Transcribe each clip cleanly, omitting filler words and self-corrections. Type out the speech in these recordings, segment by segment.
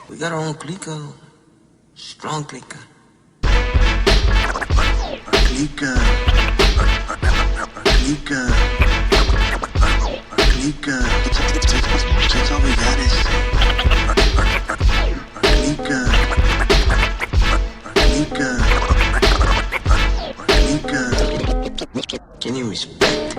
We got our own Clika. Strong Clika. Clika. Clika. Clika. That's all we got is Clika. Clika. Can you respect?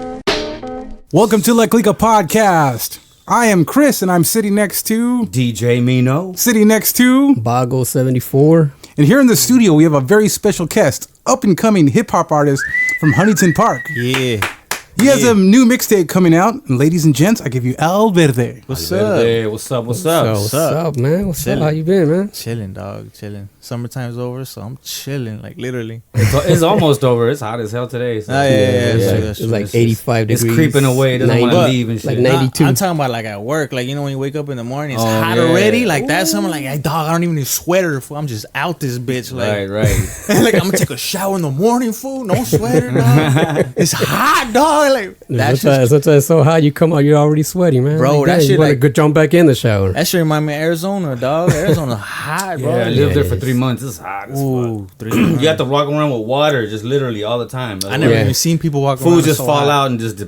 Welcome to La Clika Podcast. I am Chris, and I'm sitting next to DJ Mino. Sitting next to Bago 74. And here in the studio, we have a very special guest, up-and-coming hip-hop artist from Huntington Park. Yeah. He has a new mixtape coming out. And ladies and gents, I give you El Verde. What's up? What's up? What's up? What's up, man? What's up? How you been, man? Chilling, dog. Chilling. Summertime's over, so I'm chilling, like literally. It's almost over. It's hot as hell today. So. It's like 85 degrees. It's creeping away. It doesn't want to leave and shit. Like 92. I'm talking about like at work. Like, you know, when you wake up in the morning, it's hot already. Like, that's something like, hey, dog, I don't even need a sweater. Fool. I'm just out this bitch. Like, right. Like, I'm going to take a shower in the morning, fool. No sweater, dog. It's hot, dog. Like, Sometimes it's so hot, you come out, you're already sweaty, man. Bro, like, that shit you want like to jump back in the shower. That shit remind me of Arizona, dog. Arizona hot, bro. Yeah, I lived there for 3 months. It's hot as Ooh, fuck. You have to walk around with water, just literally all the time. I never even seen people walk around. Food just so fall hot. out and just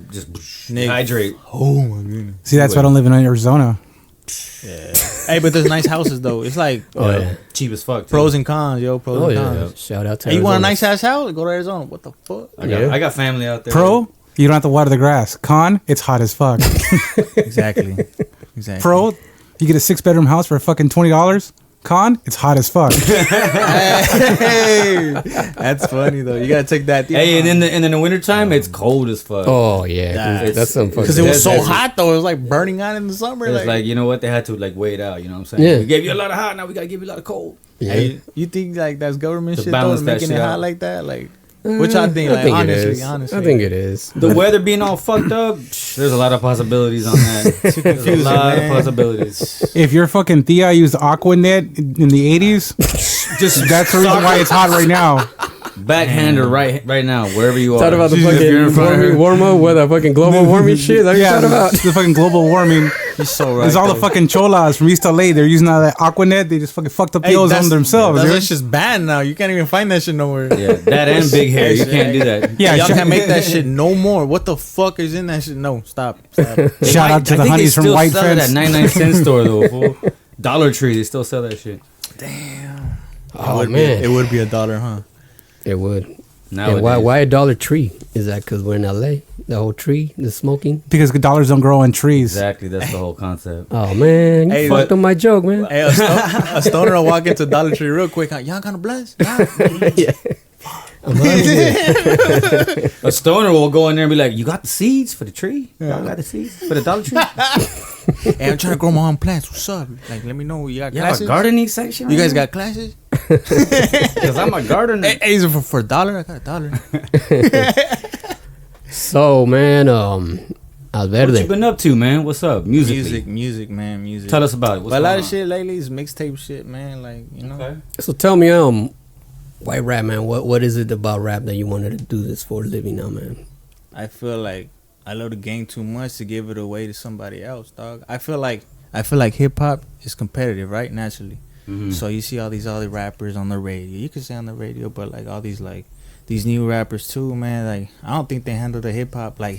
hydrate. Oh my goodness. See, that's why I don't live in Arizona. Yeah. Hey, but there's nice houses though. It's like cheap as fuck. Too. Pros and cons, yo. Pros and cons. Yeah. Shout out to Hey, you want a Arizona. nice ass house? Go to Arizona. What the fuck? I got family out there. Pro, you don't have to water the grass. Con, it's hot as fuck. Exactly. Pro, you get a 6-bedroom house for fucking $20. Con, it's hot as fuck. Hey, that's funny though. You gotta take that. Hey, and in the wintertime, it's cold as fuck. Oh, yeah. That's some fucking... Because it was so hot though. It was like burning out in the summer. It's like, you know what? They had to like wait out. You know what I'm saying? Yeah. We gave you a lot of hot. Now we gotta give you a lot of cold. Yeah. Hey, you think like that's government To shit though, balance that making shit it out. hot like that? Like, which I think, like, honestly. I think it is. The weather being all fucked up, there's a lot of possibilities on that. There's a lot of possibilities. If your fucking Thea used Aquanet in the 80s, Just that's the reason why it's hot right now. backhander right now, wherever you are. Talk about the If you're in front of her. fucking warm up with a fucking global warming shit. That's what Yeah, you're talking about. the fucking global warming. You're so right. There's all the though. fucking cholas from East LA. They're using all that Aquanet. They just fucking fucked up the ozone that's- themselves. That's dude. just banned now. You can't even find that shit nowhere. Yeah, that and big hair. You can't do that. Yeah, Y'all sh- can't make that shit no more. What the fuck is in that shit? No, stop. Shout out to the honeys from White sell it Fence. at 99-cent store though. Fool. Dollar Tree, they still sell that shit. Oh, man. It would be $1, huh? It would. Nowadays. And why a Dollar Tree? Is that because we're in LA? The whole tree, the smoking? Because dollars don't grow on trees. Exactly, that's the whole concept. Oh, man. You Hey, fucked up my joke, man. Hey, a stoner will walk into Dollar Tree real quick. Huh? Y'all gonna bless? Huh? Yeah. I'm out of here. A stoner will go in there and be like, "You got the seeds for the tree? Y'all got the seeds for the Dollar Tree? Hey, I'm trying to grow my own plants. What's up? Like, let me know. You got You have a classes? gardening section? You guys got classes? Because I'm a gardener. Hey, is it for $1? I got $1. So, man, What you Alverde. been up to, man? What's up? Musically. Music, man, music. Tell us about it. What's But a lot going of on? shit lately is mixtape shit, man. Like, you know. Okay. So tell me, white rap, man, what is it about rap that you wanted to do this for a living now, man? I feel like I love the game too much to give it away to somebody else, dog. I feel like hip hop is competitive, right? Naturally. Mhm. So you see all these other rappers on the radio. You could say on the radio, but like all these these new rappers too, man. Like, I don't think they handle the hip hop. Like,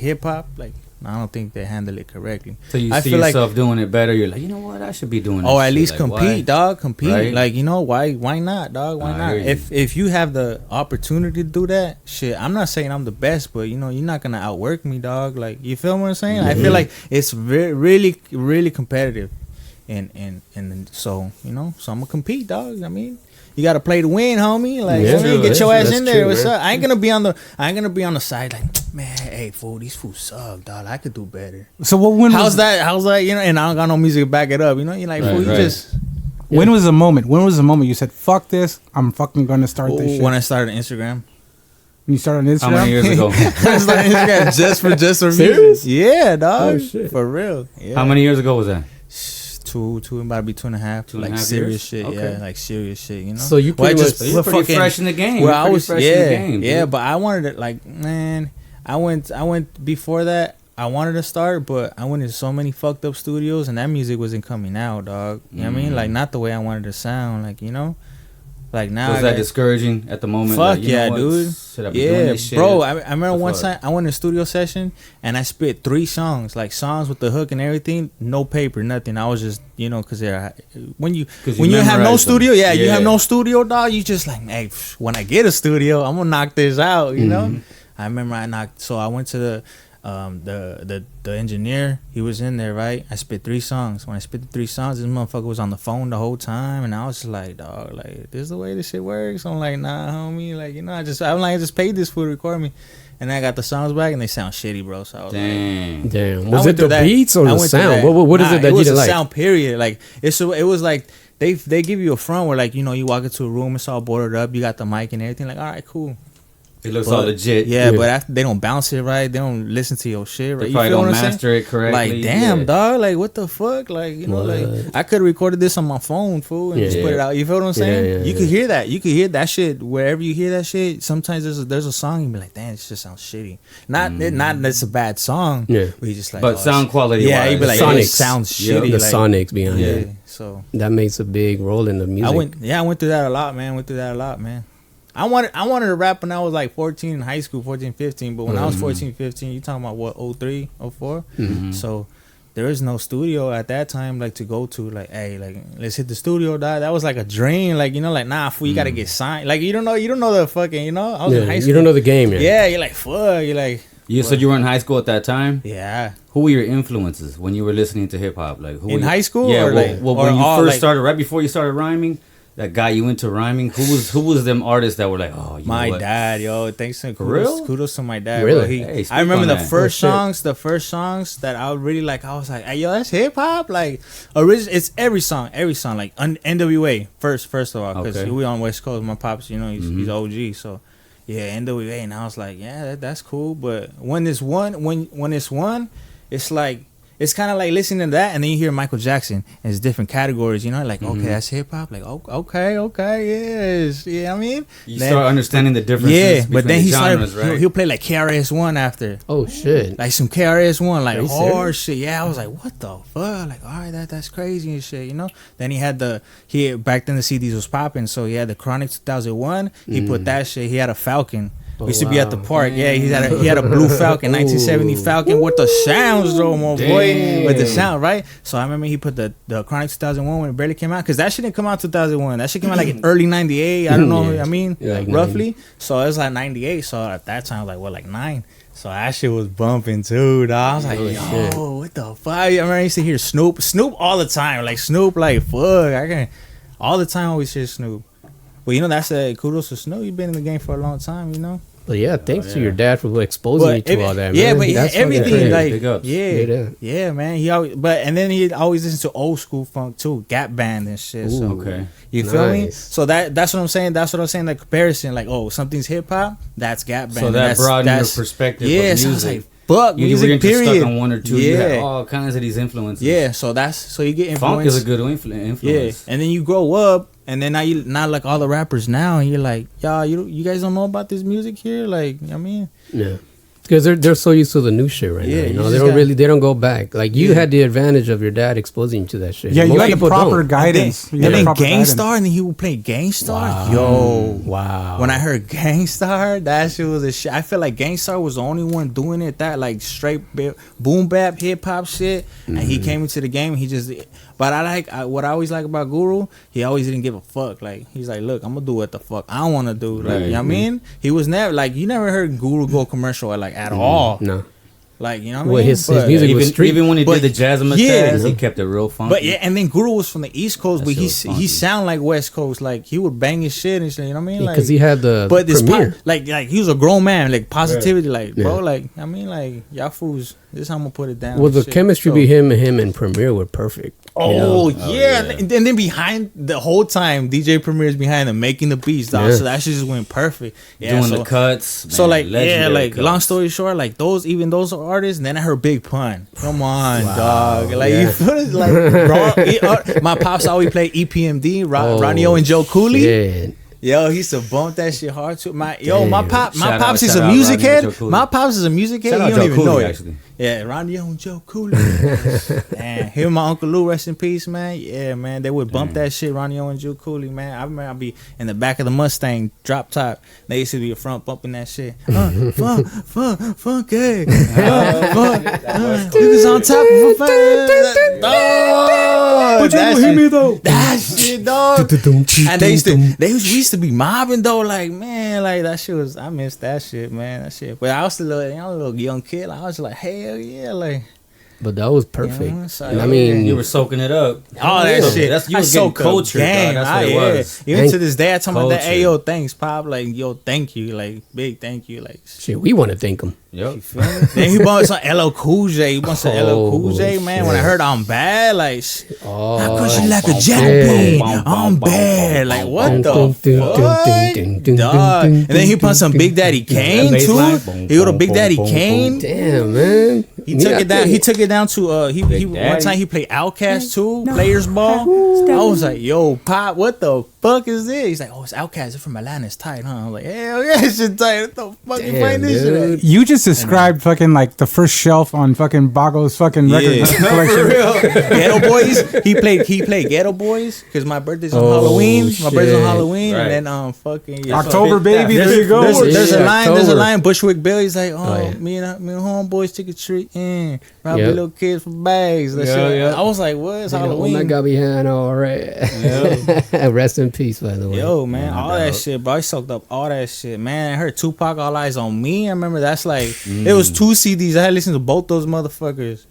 I don't think they handle it correctly. So you I see feel like- yourself doing it better. You're like, you know what? I should be doing this. Oh, at shit. least Like, compete, why? dog. Compete. Right? Like, you know, why not, dog? Why I not? hear you. If you have the opportunity to do that, shit, I'm not saying I'm the best, but you know, you're not gonna outwork me, dog. Like, you feel what I'm saying? I feel like it's really, really competitive. And so, you know, so I'm gonna compete, dog. I mean, you gotta play to win, homie. Like, Yeah, I mean, true. get your ass That's in there. true, What's man. up? I ain't gonna be on the side like, man, hey, fool, these fools suck, dog. I could do better. So when How's that? You know, and I don't got no music to back it up. You know, you're like, Right, fool, you right. just. When was the moment? When was the moment you said, "Fuck this! I'm fucking gonna start this shit"? When I started Instagram. When you started on Instagram. How many years ago? I started Instagram just for Serious? music. Yeah, dog. Oh, shit. For real. Yeah. How many years ago was that? Two, about to be 2.5. Two and a Like half serious years? shit. Okay. Yeah, like serious shit. You know. So you pretty much- You're pretty fresh in the game. Well, You're pretty fresh in the game, yeah, dude. but I wanted it. Like, man, I went before that. I wanted to start, but I went to so many fucked up studios, and that music wasn't coming out, dog. You know what I mean? Like, not the way I wanted to sound, like, you know? Like, now. Was that discouraging at the moment? Fuck like, yeah, dude. Should I be doing this shit? Bro, I remember one time I went in a studio session, and I spit 3 songs, like songs with the hook and everything, no paper, nothing. I was just, you know, because when you have no studio, you have no studio, dog, you just like, hey, when I get a studio, I'm gonna knock this out, you know? I remember I went to the engineer. He was in there, right? I spit 3 songs. When I spit the 3 songs, this motherfucker was on the phone the whole time, and I was just like, dog, like, this is the way this shit works. I'm like, nah, homie, like, you know, I just paid this fool to record me, and I got the songs back, and they sound shitty, bro. So I was damn. Was it the beats or the sound? What is it that you didn't like? It was the sound, period. Like, it was like they give you a front where, like, you know, you walk into a room, it's all boarded up, you got the mic and everything, like, all right, cool. It looks all legit. Yeah, but after they don't bounce it right, they don't listen to your shit right. They probably don't master it correctly. Like, damn, dog, like, what the fuck? Like, you know, like, I could have recorded this on my phone, fool, and just put it out. You feel what I'm saying? You could hear that. You could hear that shit wherever you hear that shit. Sometimes there's a song, you be like, damn, this just sounds shitty. Not that it's a bad song. Yeah. But you just like, but sound quality. Yeah, you be like, Sonics. it sounds shitty. The like, Sonics behind it. Yeah. So that makes a big role in the music. I went through that a lot, man. I wanted to rap when I was like 14 in high school, 14, 15. But when I was 14, 15, you talking about what, 03, 04? So there is no studio at that time, like, to go to. Like, hey, like, let's hit the studio, dog. That was like a dream. Like, you know, like, nah, fool, you got to get signed. Like, you don't know the fucking, you know? I was in high school. You don't know the game yet. Yeah, you're like, fuck. You're like... You said you were in high school at that time? Yeah. Who were your influences when you were listening to hip-hop? Like, who in high school? Yeah, or when you first started, right before you started rhyming, that got you into rhyming, who was them artists that were like, oh, you know what? Dad, yo, thanks to kudos to my dad. Really? Bro. I remember the first songs that I would really like. I was like, hey, yo, that's hip hop. Like, it's every song, like NWA first of all, because we on West Coast. My pops, you know, he's OG, so yeah, NWA, and I was like, yeah, that's cool. But when it's one, it's like. It's kind of like listening to that, and then you hear Michael Jackson, and it's different categories, you know, like, okay, that's hip-hop, like, okay, yes, yeah, I mean. You start understanding the differences between the genres, right? He'll play, like, KRS-One after. Oh, shit. Like, some KRS-One, like, hard shit, yeah, I was like, what the fuck, like, all right, that's crazy and shit, you know? Then back then the CDs was popping, so he had the Chronic 2001, he put that shit, he had a Falcon. We used to be at the park. Yeah, he had a blue Falcon, 1970 Falcon with the sounds, though, my boy, with the sound, right? So I remember he put the Chronic 2001 when it barely came out, because that shit didn't come out 2001. That shit came out like in early 98. I don't know. I mean, like roughly. 90. So it was like 98. So at that time, like what, like 9. So that shit was bumping too, dog. I was like, yo, what the fuck? I remember I used to hear Snoop all the time. Like Snoop, like fuck, all the time always hear Snoop. But you know, that's kudos to Snoop. You've been in the game for a long time, you know. But yeah, thanks to your dad for exposing you to all that, man. Yeah, but that's everything, like, yeah, man. He always listen to old school funk too, Gap Band and shit. Ooh, so okay, you feel me? So that's what I'm saying. That's what I'm saying. The comparison, like, oh, something's hip hop, that's Gap Band. So that broadened your perspective. Yeah, of music. So I was like, fuck, you music, weren't period. just stuck on one or two. You had all kinds of these influences. Yeah, so you get influence. Funk is a good influence. Yeah, and then you grow up. And then now like all the rappers now, and you're like, y'all, you guys don't know about this music here, like, I mean, yeah, because they're so used to the new shit right now. You know, they don't go back. Like you had the advantage of your dad exposing you to that shit. Yeah, you had the proper guidance. And then Gangstar, and then he would play Gangstar. Wow. When I heard Gangstar, that shit was a shit. I feel like Gangstar was the only one doing it, that like straight boom bap hip hop shit. And he came into the game, and he just. But what I always like about Guru, he always didn't give a fuck. Like, he's like, look, I'm gonna do what the fuck I want to do. Like, you know what I mean? He was never, like, you never heard Guru go commercial, like, at all. No. Like, you know what I mean? His music was street. Even when he did the Jazzmatazz, he kept it real funky. But yeah, and then Guru was from the East Coast, but he sound like West Coast. Like, he would bang his shit and shit, you know what I mean? Because he had the premiere. Like he was a grown man, like positivity, like, bro, like, I mean, like, y'all fools, this is how I'm gonna put it down. Well, the chemistry be him and Premier were perfect. Oh, yeah. And then behind the whole time, DJ Premier's behind them making the beats, dog. So that shit just went perfect. Yeah, doing the cuts. Man, so like, like cuts. Long story short, like those artists. And then I heard Big Pun. Come on, dog. Like you feel it, like bro, my pops always play EPMD, Ronnie O and Joe Cooley. Shit. Yo, he used to bump that shit hard too. My pops is a music head. My pops is a music head. He don't even know it. Actually. Yeah, Ronnie and Joe Cooley. Man, him and my Uncle Lou, rest in peace, man. Yeah, man, they would bump that shit, Ronnie and Joe Cooley, man. I remember I'd be in the back of the Mustang, drop top. They used to be in front bumping that shit. Funky. Niggas on top of a But you don't hear me though. That shit, dog. And we used to be mobbing though, like, man, like that shit was, I miss that shit, man, that shit. But I was still a little young kid, like, I was like, hell yeah, like. But that was perfect. You know, so, and I mean, you were soaking it up. All that shit. You was getting culture, dog. That's what it was. Even to this day, I tell my dad, Culture. hey, yo, thanks, Pop. Like, yo, thank you. Like, big thank you. Like, shit, we want to thank him. Yep. you feel me? Then he bought some LL Cool J. He bought some LL Cool J, man. When I heard I'm bad, like, I push you like a jackpot. I'm bad. Like, what the fuck? Dog. And then he put some Big Daddy Kane, too. He got a Big Daddy Kane. Damn, man. He took it down. He took it down to he one time he played Outkast too, Players Ball. I was like, yo, Pop, what the fuck is this? He's like, oh, it's Outkast. It's from Atlanta. It's tight, huh? I'm like, hell yeah, it's shit tight. What the fuck you find this shit at? You just described fucking like the first shelf on fucking Bago's fucking record collection. Ghetto Boys. He played Ghetto Boys because my birthday's on Halloween. My birthday's on Halloween, Right. and then fucking October, baby. There you go. There's a Yeah, line. There's a October. line. Bushwick Bill. He's like, yeah. me and homeboys took a treat in, rob the Yep. little kids for bags. That shit. yeah. I was like, what? It's Halloween. Oh my God, behind all right. Rest in peace, by the way. Yo, man, all that shit, bro. I soaked up all that shit, man. I heard Tupac, All Eyes on Me. I remember that's like, it was 2 CDs. I had listened to both those motherfuckers.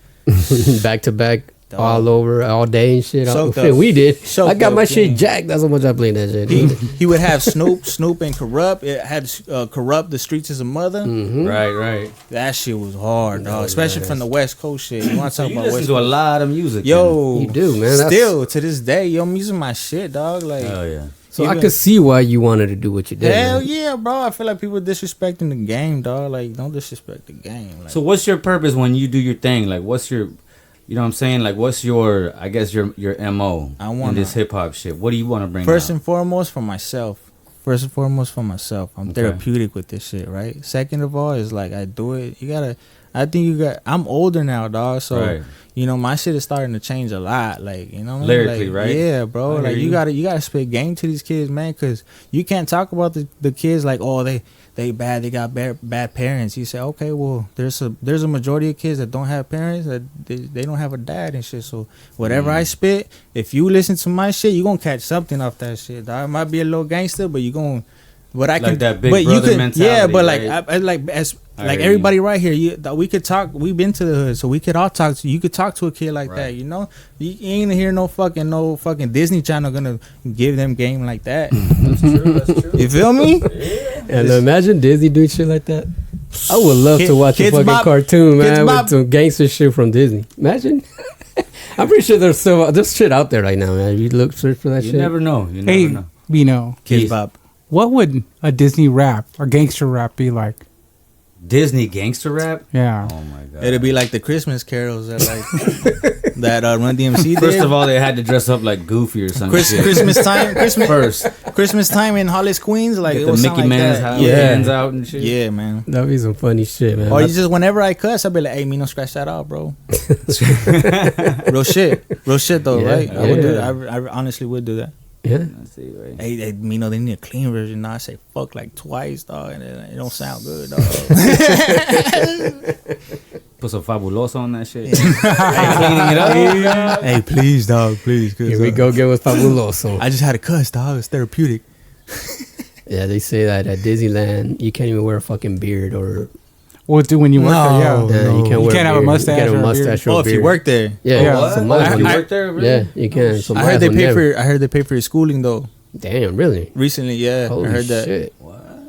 Back to back, Dog. all over, all day and shit. Soaked Shit, up. we did. Soaked I got my up, shit yeah. jacked. That's how much I played that shit. He would have Snoop and Corrupt. It had Corrupt, The Streets Is a Mother. Right. That shit was hard, dog. Especially from the West Coast shit. You want to talk You about listen West to a Coast? lot of music. Yo, You do, man. That's- Still to this day, yo, I'm using my shit, dog. Like, Oh yeah. So I even- could see why you wanted to do what you did. hell man. yeah, bro. I feel like people disrespecting the game, dog. Like, don't disrespect the game. Like, So what's your purpose when you do your thing? Like, what's your, you know what I'm saying? Like, what's your, I guess your MO I in wanna- this hip hop shit? What do you want to bring First out? and foremost, for myself. I'm Okay. therapeutic with this shit, right? Second of all, is like I do it. I'm older now, dog. So Right. you know, my shit is starting to change a lot. Like, you know, what I mean? Lyrically, Like, right? Yeah, bro. I Like hear you you. gotta spit game to these kids, man, because you can't talk about the kids like, oh, they bad, they got bad parents. You say, okay, well, there's a majority of kids that don't have parents, that they don't have a dad and shit. So whatever I spit, if you listen to my shit, you gonna catch something off that shit, dog. It might be a little gangster, but you gonna. But I Like can, that big but you brother can, mentality, yeah. But right? like, I like as I like hear everybody right here, we could talk. We've been to the hood, so we could all talk to. You could talk to a kid like that, Right. you know. You ain't hear no fucking Disney Channel gonna give them game like that. That's true. You feel me? And imagine Disney doing shit like that. I would love to watch a Kids fucking Bop- cartoon, Kids man, Bop- with some gangster shit from Disney. Imagine. I'm pretty sure there's shit out there right now, man. You search for that You shit. never know. You Hey, never know. Bino, Kids Yes. Bop. what would a Disney rap or gangster rap be like? Disney gangster rap. Yeah. Oh my god. It'd be like the Christmas carols that like that Run DMC did. First of all, they had to dress up like Goofy or something. Christmas time, First, Christmas time in Hollis, Queens, like get it the was Mickey like Man's that. hands out and shit. Yeah, man. That'd be some funny shit, man. Or you just whenever I cuss, I'll be like, "Hey, Mino, scratch that out, bro." Real shit though, Yeah, right? I would do yeah. that. I honestly would do that. yeah. Let's see, right? Hey, Mino, they need a clean version. Now I say fuck like twice, dog, and it don't sound good, dog. Put some fabuloso on that shit. Cleaning it up. Hey, please, dog, please. Here we go again with Fabuloso. I just had a cuss, dog. It's therapeutic. Yeah, they say that at Disneyland you can't even wear a fucking beard or What do when you work there? Yeah. you can't wear have a beard. mustache You can't have or a a beard. mustache or a Oh, if beard. you work there, Yeah, Yeah. so What? might as well- You work there? Really? Yeah, you can. So I heard they might pay as well for. I heard they pay for your schooling though. Damn, really? Recently, yeah, Holy I heard that. shit.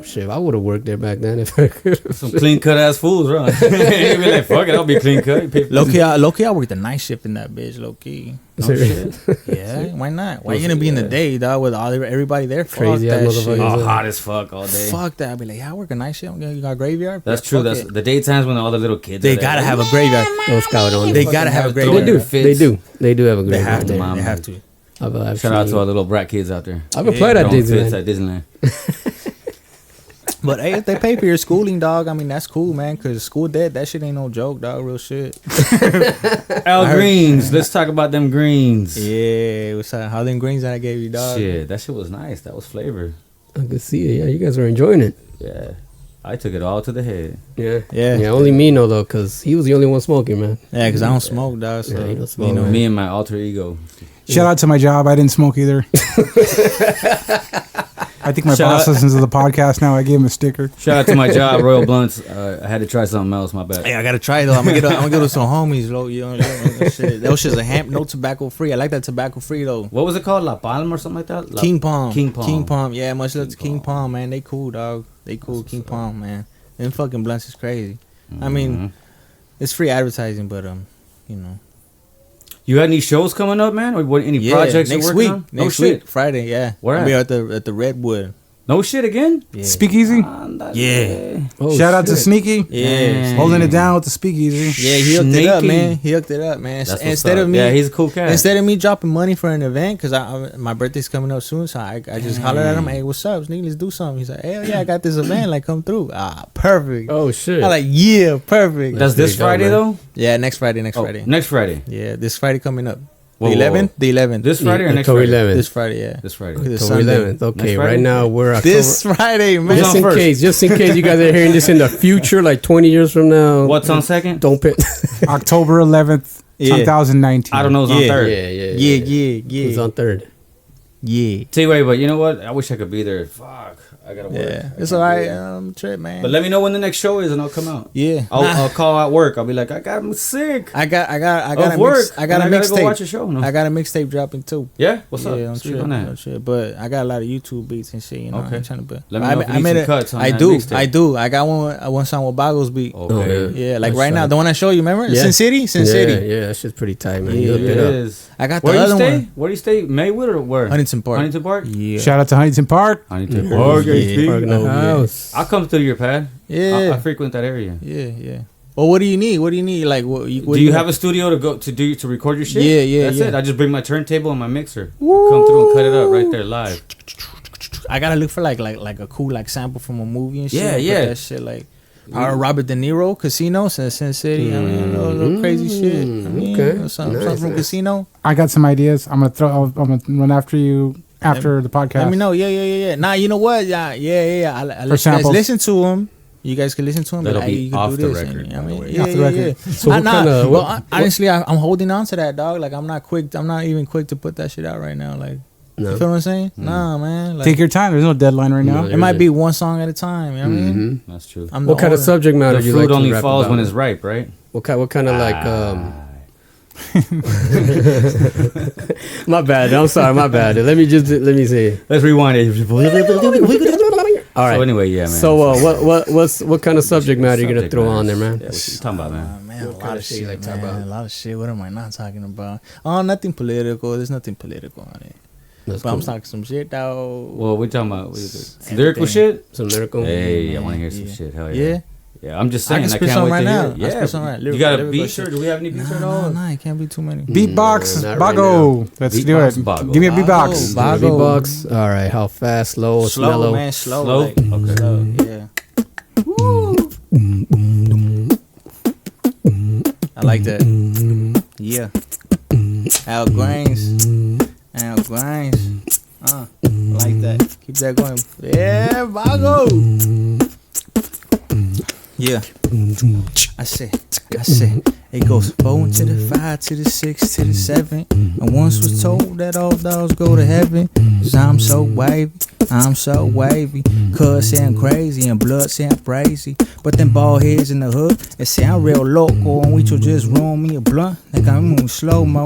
Shit, I would have worked there back then if I could. Some clean cut ass fools, right? You be like, fuck it, I'll be clean cut. You pay for Low key, I worked the night shift in that bitch. Low key. No shit. Yeah, why not? Why you gonna be in the day, dog, with everybody there? Crazy Fuck ass that shit. motherfuckers. Oh, hot as fuck all day. Fuck that. I'd be like, yeah, I work a night shift. You got graveyard? That's Yeah, true. fuck That's it. the daytimes when all the little kids. They are there. gotta have a graveyard. Those scout on. They gotta have a They graveyard. do. Fits. They do. They do have a They great have to. there. Mom. They have to. I've Shout out to all the little brat kids out there. I've applied at Throwing fits Disneyland. at Disneyland. But hey, if they pay for your schooling, dog, I mean that's cool, man. Cause school debt, that shit ain't no joke, dog. Real shit. Al Greens. Let's talk about them greens. Yeah, what's that? How them greens that I gave you, dog? Shit, that shit was nice. That was flavor. I could see it. Yeah, you guys were enjoying it. Yeah, I took it all to the head. Yeah. Yeah. Yeah, only Mino, though, because he was the only one smoking, man. Yeah, cause I don't smoke, dog. So Yeah, you don't smoke, you know, man. Me and my alter ego. Shout out to my job. I didn't smoke either. I think my Shout boss out- listens to the podcast now. I gave him a sticker. Shout out to my job, Royal Blunts. I had to try something else. My bad. Hey, I gotta try it though. I'm gonna get with some homies, though. You know, that shit. Those shit's a no tobacco free. I like that tobacco free though. What was it called? La Palma or something like that? King Palm. King Palm. King Palm. Yeah, much love to King King Palm, man. They cool, dog. They cool. King Palm, man. Them fucking blunts is crazy. I mean, it's free advertising, but you know. You had any shows coming up, man? Or what? Any projects next you're week? working on? Next No week, shit. Friday. Yeah, Where I'll be at? at the Redwood. No shit again? Yeah. Speakeasy. Yeah. Oh, Shout out to shit. Sneaky. Yeah. Holding it down with the speakeasy. Yeah, he hooked it up, Sneaky. man. He hooked it up, man. That's Instead what's of up. me, Yeah, he's a cool cat. Instead of me dropping money for an event, cause my birthday's coming up soon, so I just hollered at him, hey, what's up, Sneaky? Let's do something. He's like, hell yeah, I got this event, like come through. Perfect. Oh, shit. I like, yeah, perfect. That's this pretty dope, Friday, man. though? Yeah, next Friday. Oh, next Friday. Yeah, this Friday coming up. Whoa, The whoa, 11th? whoa. The 11th. This Friday or next October Friday? 11th. This Friday, yeah. This Friday. This October Sunday. 11th. Okay, Next Friday? right now we're October. This Friday, man. Who's Just on in first? case, you guys are hearing this in the future, like 20 years from now. What's on second? Don't pay. October 11th, Yeah. 2019. I don't know. It's on Yeah. third. It's Yeah. on third. Yeah. Tell you what, but you know what? I wish I could be there. Fuck. I gotta work. Yeah. I It's can't alright. do it. Trip, man. But let me know when the next show is and I'll come out. Yeah. I'll call out work. I'll be like, I'm sick. I got Of a work. I got a and I gotta go watch mixtape. a show. No? I got a mixtape dropping too. Yeah? What's up? Yeah, Speak on that. on shit. But I got a lot of YouTube beats and shit. You know, Okay. I'm trying to. Let me know if you need made some cuts on I that do. mixtape. I do. I got one song with Boggles beat. Okay. Yeah, like That's right now, tight. the one I showed you. Remember? Yeah. Sin City. Sin yeah, City. Yeah, that shit's pretty tight, man. Yeah, You It looked it up. is. I got the Where do you other stay? one. Where do you stay? Maywood or where? Huntington Park. Huntington Park? Yeah. Shout out to Huntington Park. Huntington Park. Yeah. Park in the Oh, yeah. house. I'll come through your pad. Yeah. I frequent that area. Yeah. Well, what do you need? What do you need? Like, what Do you have a studio to record your shit? Yeah, That's yeah. it. I just bring my turntable and my mixer. Come through and cut it up right there live. I gotta look for like a cool like sample from a movie and shit. Yeah, Put yeah. That shit like Robert De Niro, Casino, Sin City. I mean, little crazy shit. I mean, okay. something from Casino. I got some ideas. I'm gonna run after you after the podcast. Let me know. Yeah. Nah, you know what? Yeah. I let you guys samples. listen to him. You guys can listen to him. That'll but, be hey, you can off do the this. record, And, by the way. Yeah, Off the record. So what kinda- what- honestly, I'm holding on to that, dog. Like I'm not quick. I'm not even quick to put that shit out right now. Like, No. you feel what I'm saying? Nah, man. Like, Take your time. There's no deadline right now. No. it might be one song at a time. You know what I mean? That's true. I'm What the kind of owner. subject matter The do you fruit like to only rap falls about? when it's ripe, right? What kind of like My bad. I'm sorry. My bad. Let me see. Let's rewind it. All right. So anyway, yeah, man. So what kind of subject matter you gonna Subject throw matter. on there, man? Yeah, what you talking about, man? Man, a What lot kind of of shit shit, you like to talk man. about? A lot of shit. What am I not talking about? Oh, nothing political. There's nothing political on it. That's But I'm cool. talking some shit, though. Well, we talking about lyrical Everything. shit. Some lyrical. Hey, I want to hear some Yeah. shit. Hell yeah. Yeah. Yeah, I'm just I saying. can I spit can't some wait right to now. hear it. I Yeah. spit some right. You got a Lyrical beat, shit. sir? Do we have any beats at all? Nah, it can't be too many. Beatbox, not right Bago. Let's do Beatbox, it. Bago. Give me a beatbox. Bago. Beatbox. All right. How fast? Slow? Slow, Mellow? man. Slow. Slow? Like, Okay. Slow, yeah. I like that. Yeah. Al Grains. I like that. Keep that going. Yeah, Bago. Yeah. I say, it goes 4 to the 5 to the 6 to the 7. I once was told that all dogs go to heaven. 'Cause I'm so wavy, Cuz say I'm crazy and blood say I'm crazy. But them bald heads in the hood, they say I'm real loco. And we should just roll me a blunt, like I'm moving slow-mo.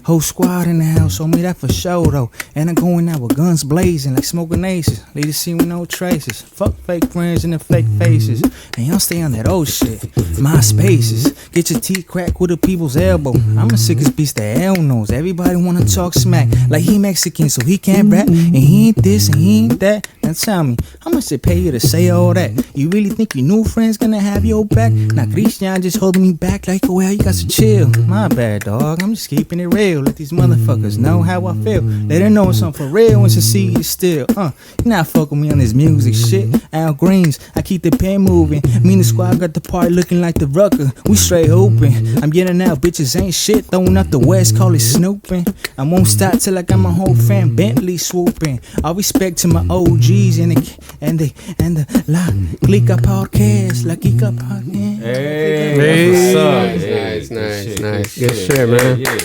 Whole squad in the house, on me that for sure though. And I'm going out with guns blazing, like smoking aces. Leave the scene with no traces. Fuck fake friends and the fake faces. And y'all stay on that old shit. My spaces. Get your teeth cracked with a people's elbow. I'm the sickest beast that hell knows. Everybody wanna talk smack. Like he Mexican, so he can't rap. And he ain't this and he ain't that. And Now tell me, how much they pay you to say all that? You really think your new friend's gonna have your back? Now Christian just holding me back like, oh, well, you got to chill. My bad, dog. I'm just keeping it real. Let these motherfuckers know how I feel. Let them know something for real once you see you still. You not fucking me on this music shit. Al Greens, I keep the pen moving. Me and the squad got the party looking like the Rucker. We straight open. I'm getting out, bitches ain't shit. Throwing up the West, call it snooping. I won't stop till I got my whole fam Bentley swooping. All respect to my OGs and the La Clika podcast, La Clika podcast. Hey, what's up? Nice. Good shit, man. Yeah.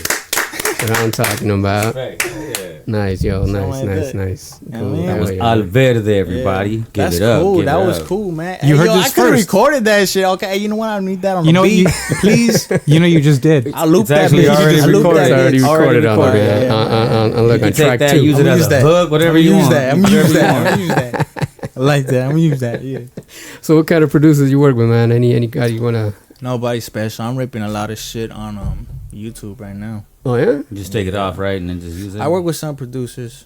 That's what I'm talking about. Right. Yeah. Nice, yo. like Nice. Yeah, Cool. man. That was Hell yeah. Alverde, everybody. Yeah. Give That's it up. cool. Give That it was up. cool, man. You heard this I could have first. recorded that shit. Okay, you know what? I need that on You the know, beat, you- please. You know, you just did. I'll loop It's that actually bitch. already I loop recorded. that It's already bitch. recorded on recorded, there. yeah. On look, on You take track that, 2. use it I'ma as use a that. hook, whatever I'ma you use want. that. I'm gonna use that. I'm gonna use that. I like that. I'm gonna use that. Yeah. So what kind of producers you work with, man? Any guy you wanna? Nobody special. I'm ripping a lot of shit on YouTube right now. Oh yeah. Just take it off, right, and then just use it. I work with some producers.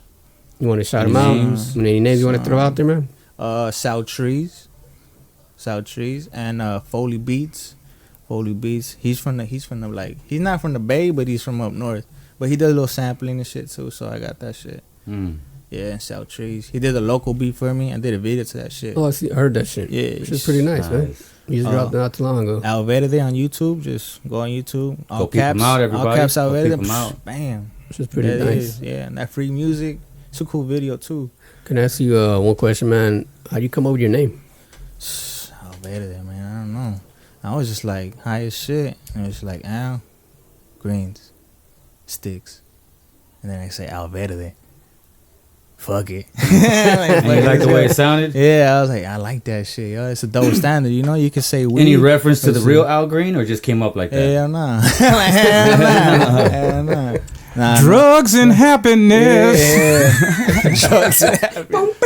You want to shout Any them out? names? Any names you want to throw out there, man? South Trees, and Foley Beats. He's from the like, he's not from the Bay, but he's from up north. But he does a little sampling and shit too, so I got that shit. Yeah, South Trees. He did a local beat for me. I did a video to that shit. Oh, I heard that shit. Yeah, Which is pretty nice, man. You just dropped it not too long ago. Alverde on YouTube. Just go on YouTube. All peep caps. him out, everybody. All caps Go Alverde. peep him out. Bam. Which is pretty There it nice. is. Yeah, and that free music. It's a cool video too. Can I ask you one question, man? How do you come up with your name? Alverde, man. I don't know. I was just like high as shit. And it was like Al, Greens, Sticks. And then I say Alverde. Fuck it. And you like the way it sounded? Yeah, I was like, I like that shit, yo. It's a double standard, you know. You can say weed. Any reference to the Listen. real Al Green, or just came up like that? Hell no. Hell no. Nah, Drugs and happiness. yeah. Drugs and happiness.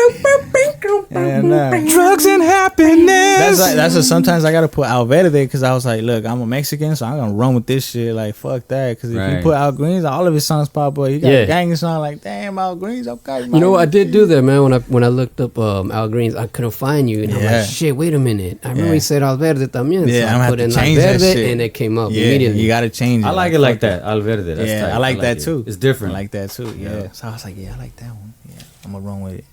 Yeah, nah. Drugs and happiness. That's what sometimes I gotta put Alverde there because I was like, look, I'm a Mexican, so I'm gonna run with this shit. Like, fuck that. Because if you Right. put Al Greens, all of his songs pop up. He got Yeah. a gang song like, damn, Al Greens, okay. You know what? I did do that, man. When I looked up Al Greens, I couldn't find you, and I'm Yeah. like, shit. Wait a minute. I remember Yeah. he said Alverde también. Yeah, so I'm I gonna put have in to change that Alverde, shit. and it came up Yeah, immediately. you gotta change it. I like it like fuck that, Alverde. That's Yeah, tight. I like that it. too. It's different. I like that too. Yeah. Yeah. So I was like, yeah, I like that one. Yeah, I'm gonna run with it.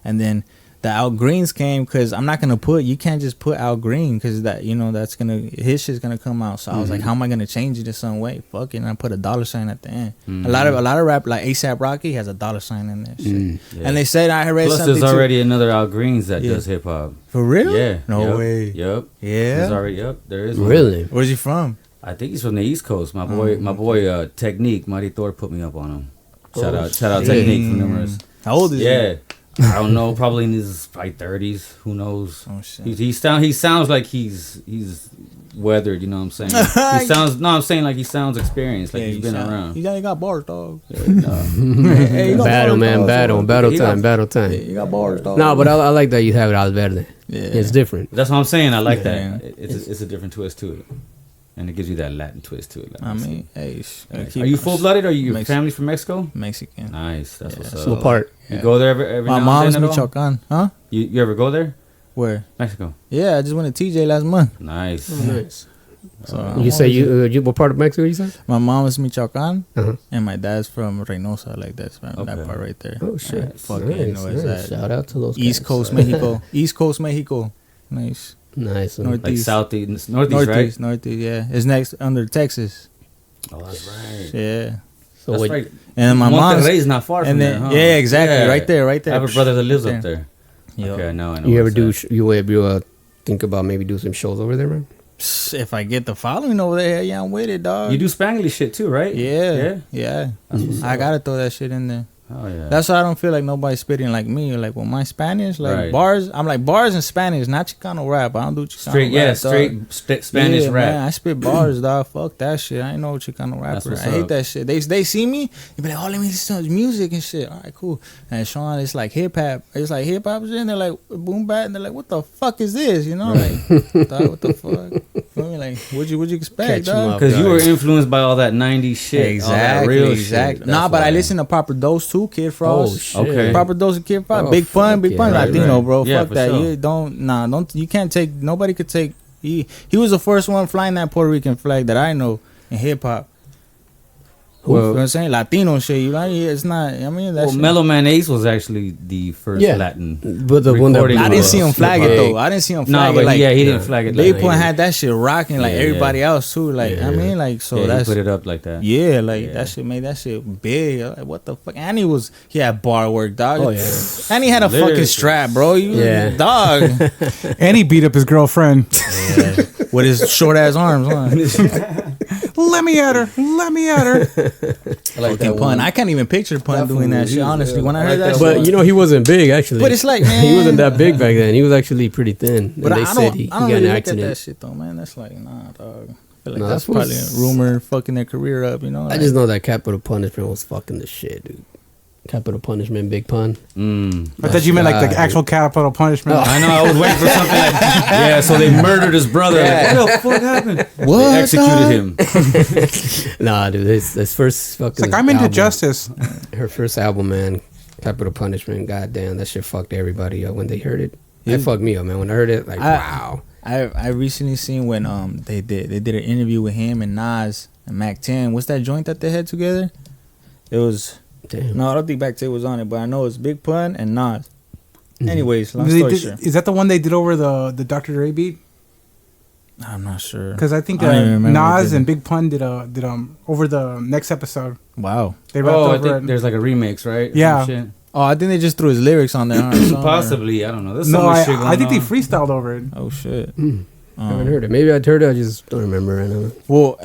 And then the Al Greens came because I'm not gonna put. You can't just put Al Green because that that's gonna his shit's gonna come out. So I was like, how am I gonna change it in some way? Fuck it, and I put a $sign at the end. A lot of rap like ASAP Rocky has a $sign in there. Shit. Yeah. And they said I read Plus, something there's too. already another Al Greens that Yeah. does hip hop. For real? Yeah. No Yep. way. Yep. Yeah. There's already. Yep. There is. One. Really? Where's he from? I think he's from the East Coast. My boy, Technique, Mighty Thor put me up on him. Shout out, Damn. Technique from Numerous. How old is he? Yeah, I don't know. Probably in his probably 30s. Who knows? Oh shit. He sounds like he's weathered. You know what I'm saying? He sounds. No, I'm saying like he sounds experienced. Like Yeah, he's he been sound- around. He got bars, dog. Yeah, no. Hey, you got Battle, bars, man. dog. Battle He time. got- Battle time. You got bars, dog. No, but I like that you have it Alverde. Yeah. It's different. That's what I'm saying. I like Yeah. that. It's a different twist to it, and it gives you that Latin twist to it. Like I mean, hey, nice. Are you full blooded? Are you your Mexican. family from Mexico? Mexican? Nice. That's what's up. so- What part? You go there every My now mom's and then at all? Michoacan, huh? You ever go there? Where? Mexico. Yeah, I just went to TJ last month. Nice. Nice. So You say you what part of Mexico? You said? my mom is Michoacan, Uh-huh. and my dad's from Reynosa, like that's that Okay. part right there. Oh shit! Fucking Nice, know it's nice. that. Shout out to those East guys. Coast Mexico, East Coast Mexico, nice. Nice. North- Like East. southeast, northeast, right? Northeast, yeah. It's next under Texas. Oh, that's right. Yeah. So That's what? right. And my mom's Monterrey's not far from and there, then huh? yeah, exactly, right there. I have a brother that lives up there. Yo. Okay, I know. You where ever it's do? at. You ever think about maybe do some shows over there, man? If I get the following over there, yeah, I'm with it, dog. You do Spanglish shit too, right? Yeah. I gotta throw that shit in there. Oh yeah. That's why I don't feel like nobody's spitting like me. Like with my Spanish, like Right. bars. I'm like bars in Spanish, not Chicano rap. I don't do Chicano straight, rap. yeah, dog. straight Spanish Yeah, rap. Man, I spit bars, dog. Fuck that shit. I ain't no Chicano That's rapper. what's I hate up. that shit. They see me, they be like, oh, let me listen to his music and shit. All right, cool. And Sean, it's like hip hop. It's like hip hop shit. And they're like boom bap, and they're like, what the fuck is this? You know, like, dog, what the fuck? feel me? Like, what'd you expect, Catch 'em dog? up. Because you were influenced by all that 90s shit. All that Exactly, real exactly. shit. Nah, That's but I why. listen to Proper Dose too, Kid Frost. Oh, shit. Okay. Proper Dose of Kid Frost. Oh, Big Pun, Big fuck Pun, yeah. Latino, Right. bro. Yeah, Fuck for that. sure. You can't take, nobody could take, he was the first one flying that Puerto Rican flag that I know in hip hop. You know what I'm saying? Latino shit. You like, it's not, I mean, that's Well, Mellow Man Ace was actually the first Yeah. Latin. But the one that recording I didn't was see him flag it big. though. I didn't see him No, flag but it. Like, yeah, he didn't flag it. Big like Pun that. had that shit rocking like Yeah, everybody else too. Like, I mean, like, so Yeah, he that's, put it up like that. yeah, like Yeah. that shit made that shit big. Like, what the fuck? And he had bar work, dog. Oh, yeah. And he had a fucking Lyrics. strap, bro. Yeah. Dog. And he beat up his girlfriend. With his short ass arms, huh? Let me at her. Let me at her. Fucking Pun. I can't even picture Pun doing that shit, honestly. When I heard that shit. But you know, he wasn't big actually. But it's like, man. he wasn't that big back then. He was actually pretty thin. But and they I said don't, he I don't got really an look at that accident. shit though, man. That's like, nah, dog. I feel like No, that's that's probably what's- a rumor fucking their career up, you know? I Like, just know that Capital Punishment was fucking the shit, dude. Capital Punishment, Big Pun. I thought you meant like the actual capital punishment. I know. I was waiting for something like, yeah. So they murdered his brother. Like, what the fuck happened? What, They executed him. Nah, dude, his first fucking. It's like I'm into album, justice. Her first album, man. Capital Punishment. Goddamn, that shit fucked everybody up when they heard it. It fucked me up, man. When I heard it, like, wow. I recently seen when they did an interview with him and Nas and Mac 10. What's that joint that they had together? It was Damn. no, I don't think Mac 10 was on it, but I know it's Big Pun and Nas. Mm-hmm. Anyways, long They story did- short, is that the one they did over the Dr. Dre beat? I'm not sure. Because I think I don't even remember they Nas did and it. Big Pun did over the next episode. Wow. They wrapped Oh, I over think it. there's like a remix, right? Yeah. Some shit. Oh, I think they just threw his lyrics on there. Huh, or something, or- Possibly. I don't know. There's so No, much shit going I think they on. freestyled over it. Oh shit. I haven't heard it. Maybe I heard it. I just don't remember right now. Well,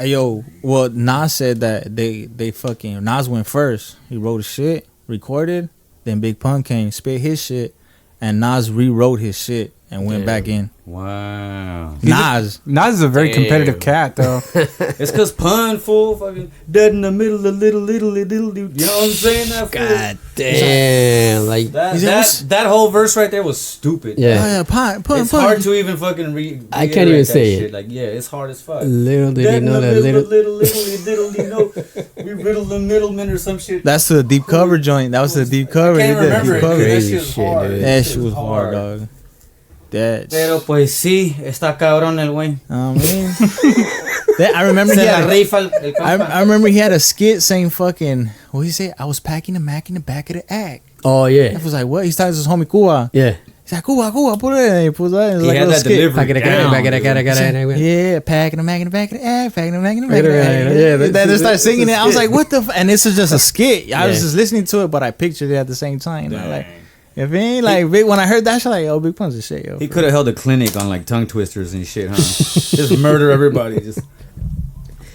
well, Nas said that they fucking Nas went first. He wrote his shit, recorded, then Big Pun came, spit his shit, and Nas rewrote his shit and went Damn. back in. Wow. Nas. Nas is a very competitive cat, though. It's because Pun full fucking dead in the middle of little. You know what I'm saying? That fool? God damn. Like, That whole verse right there was stupid. Oh yeah. yeah, Pun. It's hard to even fucking I can't even reiterate say that it. shit. Like, yeah, it's hard as fuck. Little did Dead he in know the that middle little. of you know, we riddle the middleman or some shit. That's the deep cover joint. That was the deep cover. I can't They did remember deep it. cover. That Crazy shit was shit, hard. dude. That shit was hard, dog. That. Pero pues sí, está cabrón el güey. I mean, I remember he Se la had. rifa el compa. I remember he had a skit saying fucking. What did he say? I was packing a Mac in the back of the act. Oh, yeah. I was like, what? He's talking to his homie Cuba. Yeah. He's like, Cuba, put it in. He puts that in. It's He like a had little that skit. delivery down, dude. Yeah, packing a Mac in the back of the act, packing a Mac in the back of the Yeah, act. yeah, Then they start singing it. I was like, what the? And this is just a skit. I was Yeah. just listening to it, but I pictured it at the same time. You know, like, if it ain't like big, when I heard that, shit, like, oh, Big Pun's a shit, yo. He could have held a clinic on like tongue twisters and shit, huh? Just murder everybody. Just.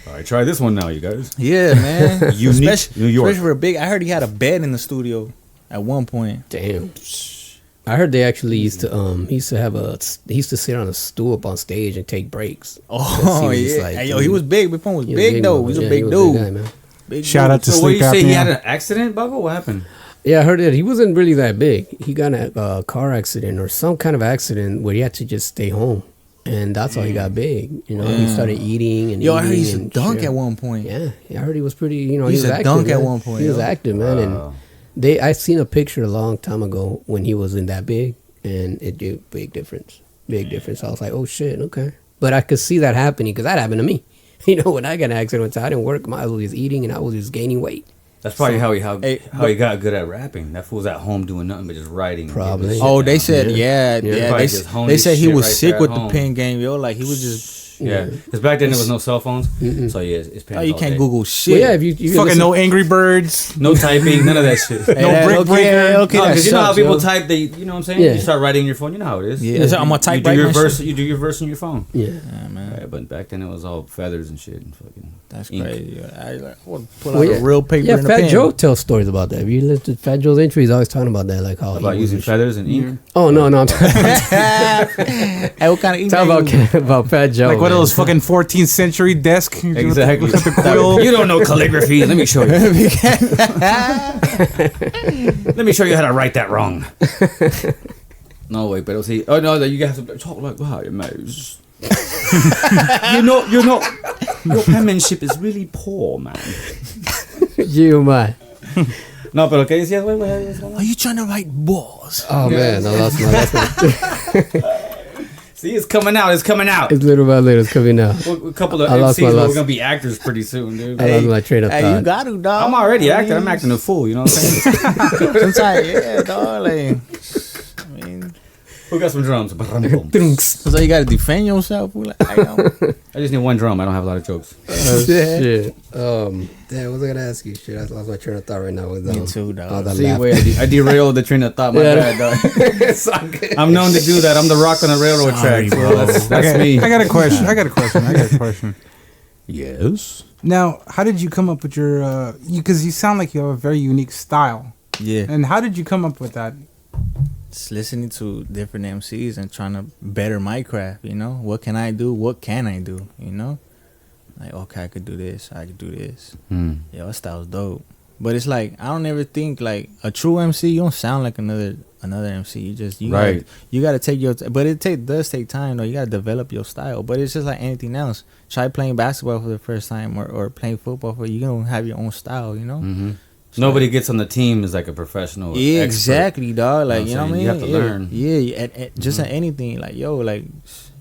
All right, try this one now, you guys. Yeah, man. Unique especially, New York. Especially for a big. I heard he had a bed in the studio at one point. Damn. I heard they actually used to he used to sit on a stool up on stage and take breaks. Oh Because he was yeah, like, hey, yo, he was big. Big Pun was he big though. He was a big dude. guy, man. Big Shout dude. out to So what do sleep you say? He had apnea. an accident, Bubba? What happened? Yeah, I heard that he wasn't really that big. He got in a car accident or some kind of accident where he had to just stay home, and that's how he got big. You know, he started eating and Yo, I eating heard he used to and dunk shit. at one point. Yeah, I heard he was pretty. You know, He he used was to active. dunk at man. one point, He was yo. active, man, and I seen a picture a long time ago when he wasn't that big, and it did big difference. Big difference. I was like, oh shit, okay. But I could see that happening because that happened to me. You know, when I got in an accident, I didn't work. I was just eating and I was just gaining weight. That's probably how he Hey, he got good at rapping. That fool's at home doing nothing but just writing. and Probably. getting his Oh, shit they down. said, yeah. Probably just honed They his said he shit was right sick there with at the home. pen game, yo. Like he was just. Yeah, because back then there was no cell phones, so yeah, it's pens Oh, you all can't day. Google Well, shit. yeah, if you Fucking listen- no Angry Birds. No typing, none of that shit. Hey, No that- brick breaker. Okay, No, that because you know how sucks, people yo. type. You know what I'm saying? Yeah. You start writing on your phone. You know how it is. Yeah, so I'm gonna type You do right your my verse. shit. You do your verse on your phone. Yeah. Yeah, man. Right, but back then it was all feathers and shit. And fucking That's ink. crazy. I would pull out Well, a real paper yeah, and a Fat pen. Joe tells stories about that. If you listen to Fat Joe's entry, he's always talking about that, like how About he using was- feathers and ink. Oh no, I'm talking Hey, what kind of email? about Fat Joe. Like one of man. those fucking 14th century desk. Exactly. With the quill. You don't know calligraphy. Let me show you. Let me show you how to write that wrong. No way, but see. Oh no, that you guys have to talk like wow, man. your penmanship is really poor, man. You man. No, pero ¿qué decías, güey? What's going on? Are you trying to write balls? Oh man, I lost my. See, it's coming out. It's coming out. It's little by little. It's coming out. A couple of I lost MCs, my but we're last- gonna be actors pretty soon, dude. I lost my train of Hey, thought. you got to, dog. I'm already acting. I'm acting a fool. You know what I'm saying? Sometimes, yeah, dog. Like, I mean, Who got some drums? so you got to defend yourself. Fool. Like, I know. I just need one drum. I don't have a lot of jokes. Oh, shit. Damn, what was I gonna ask you? Shit, I lost my train of thought right now. With, Me too, dog. all the See, laughter. wait, I derailed the train of thought. My Yeah. bad, dog. It's all good. I'm known to do that. I'm the rock on the railroad Sorry, track. bro. So that's Okay, me. I got a question. Yes. Now, how did you come up with your? Because you sound like you have a very unique style. Yeah. And how did you come up with that? Just listening to different MCs and trying to better my craft, you know? What can I do? What can I do? You know? Like, okay, I could do this. I could do this. Yeah, that style's dope. But it's like, I don't ever think, like, a true MC, you don't sound like another MC. You Right. You gotta take your, but it does take time, though. You gotta develop your style. But it's just like anything else. Try playing basketball for the first time or playing football you don't have your own style, you know? Mm-hmm. Nobody gets on the team as like a professional. Yeah, expert. exactly, dog. Like, you know what I mean? You have to learn. Yeah, just at anything. Like, yo, like,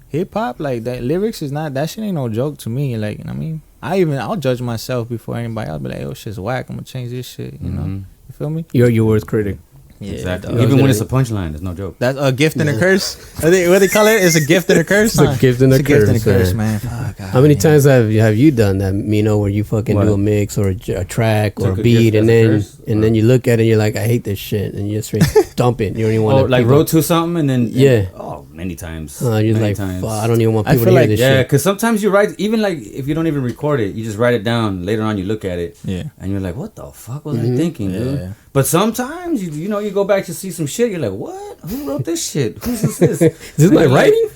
hip hop, like, that lyrics is not, that shit ain't no joke to me. Like, you know what I mean? I'll judge myself before anybody. I'll be like, oh, shit's whack. I'm gonna change this shit, you know? You feel me? You're your worst critic. Yeah, Exactly. dog. Even when it's a punchline, it's no joke. That's a gift and a curse. What they call it? It's a gift and a curse. It's a gift and a It's gift and a curse, curse, man. Fuck, How many times have you done that, Mino, where you fucking What? do a mix or a track or Took a a beat, gift and as a then curse? and then you look at it and you're like, I hate this shit, and you just straight dump it. You don't even want Oh, to like wrote to something and then Yeah. Oh, many times. You're Many like, times. fuck, I don't even want I people to feel hear like- this Yeah, shit. because sometimes you write, even like if you don't even record it, you just write it down. Later on, you look at it, Yeah. and you're like, "What the fuck was I thinking, Yeah. dude?" But sometimes you go back to see some shit. You're like, "What? Who wrote this shit? Who's this?" Is this my And you're like, writing?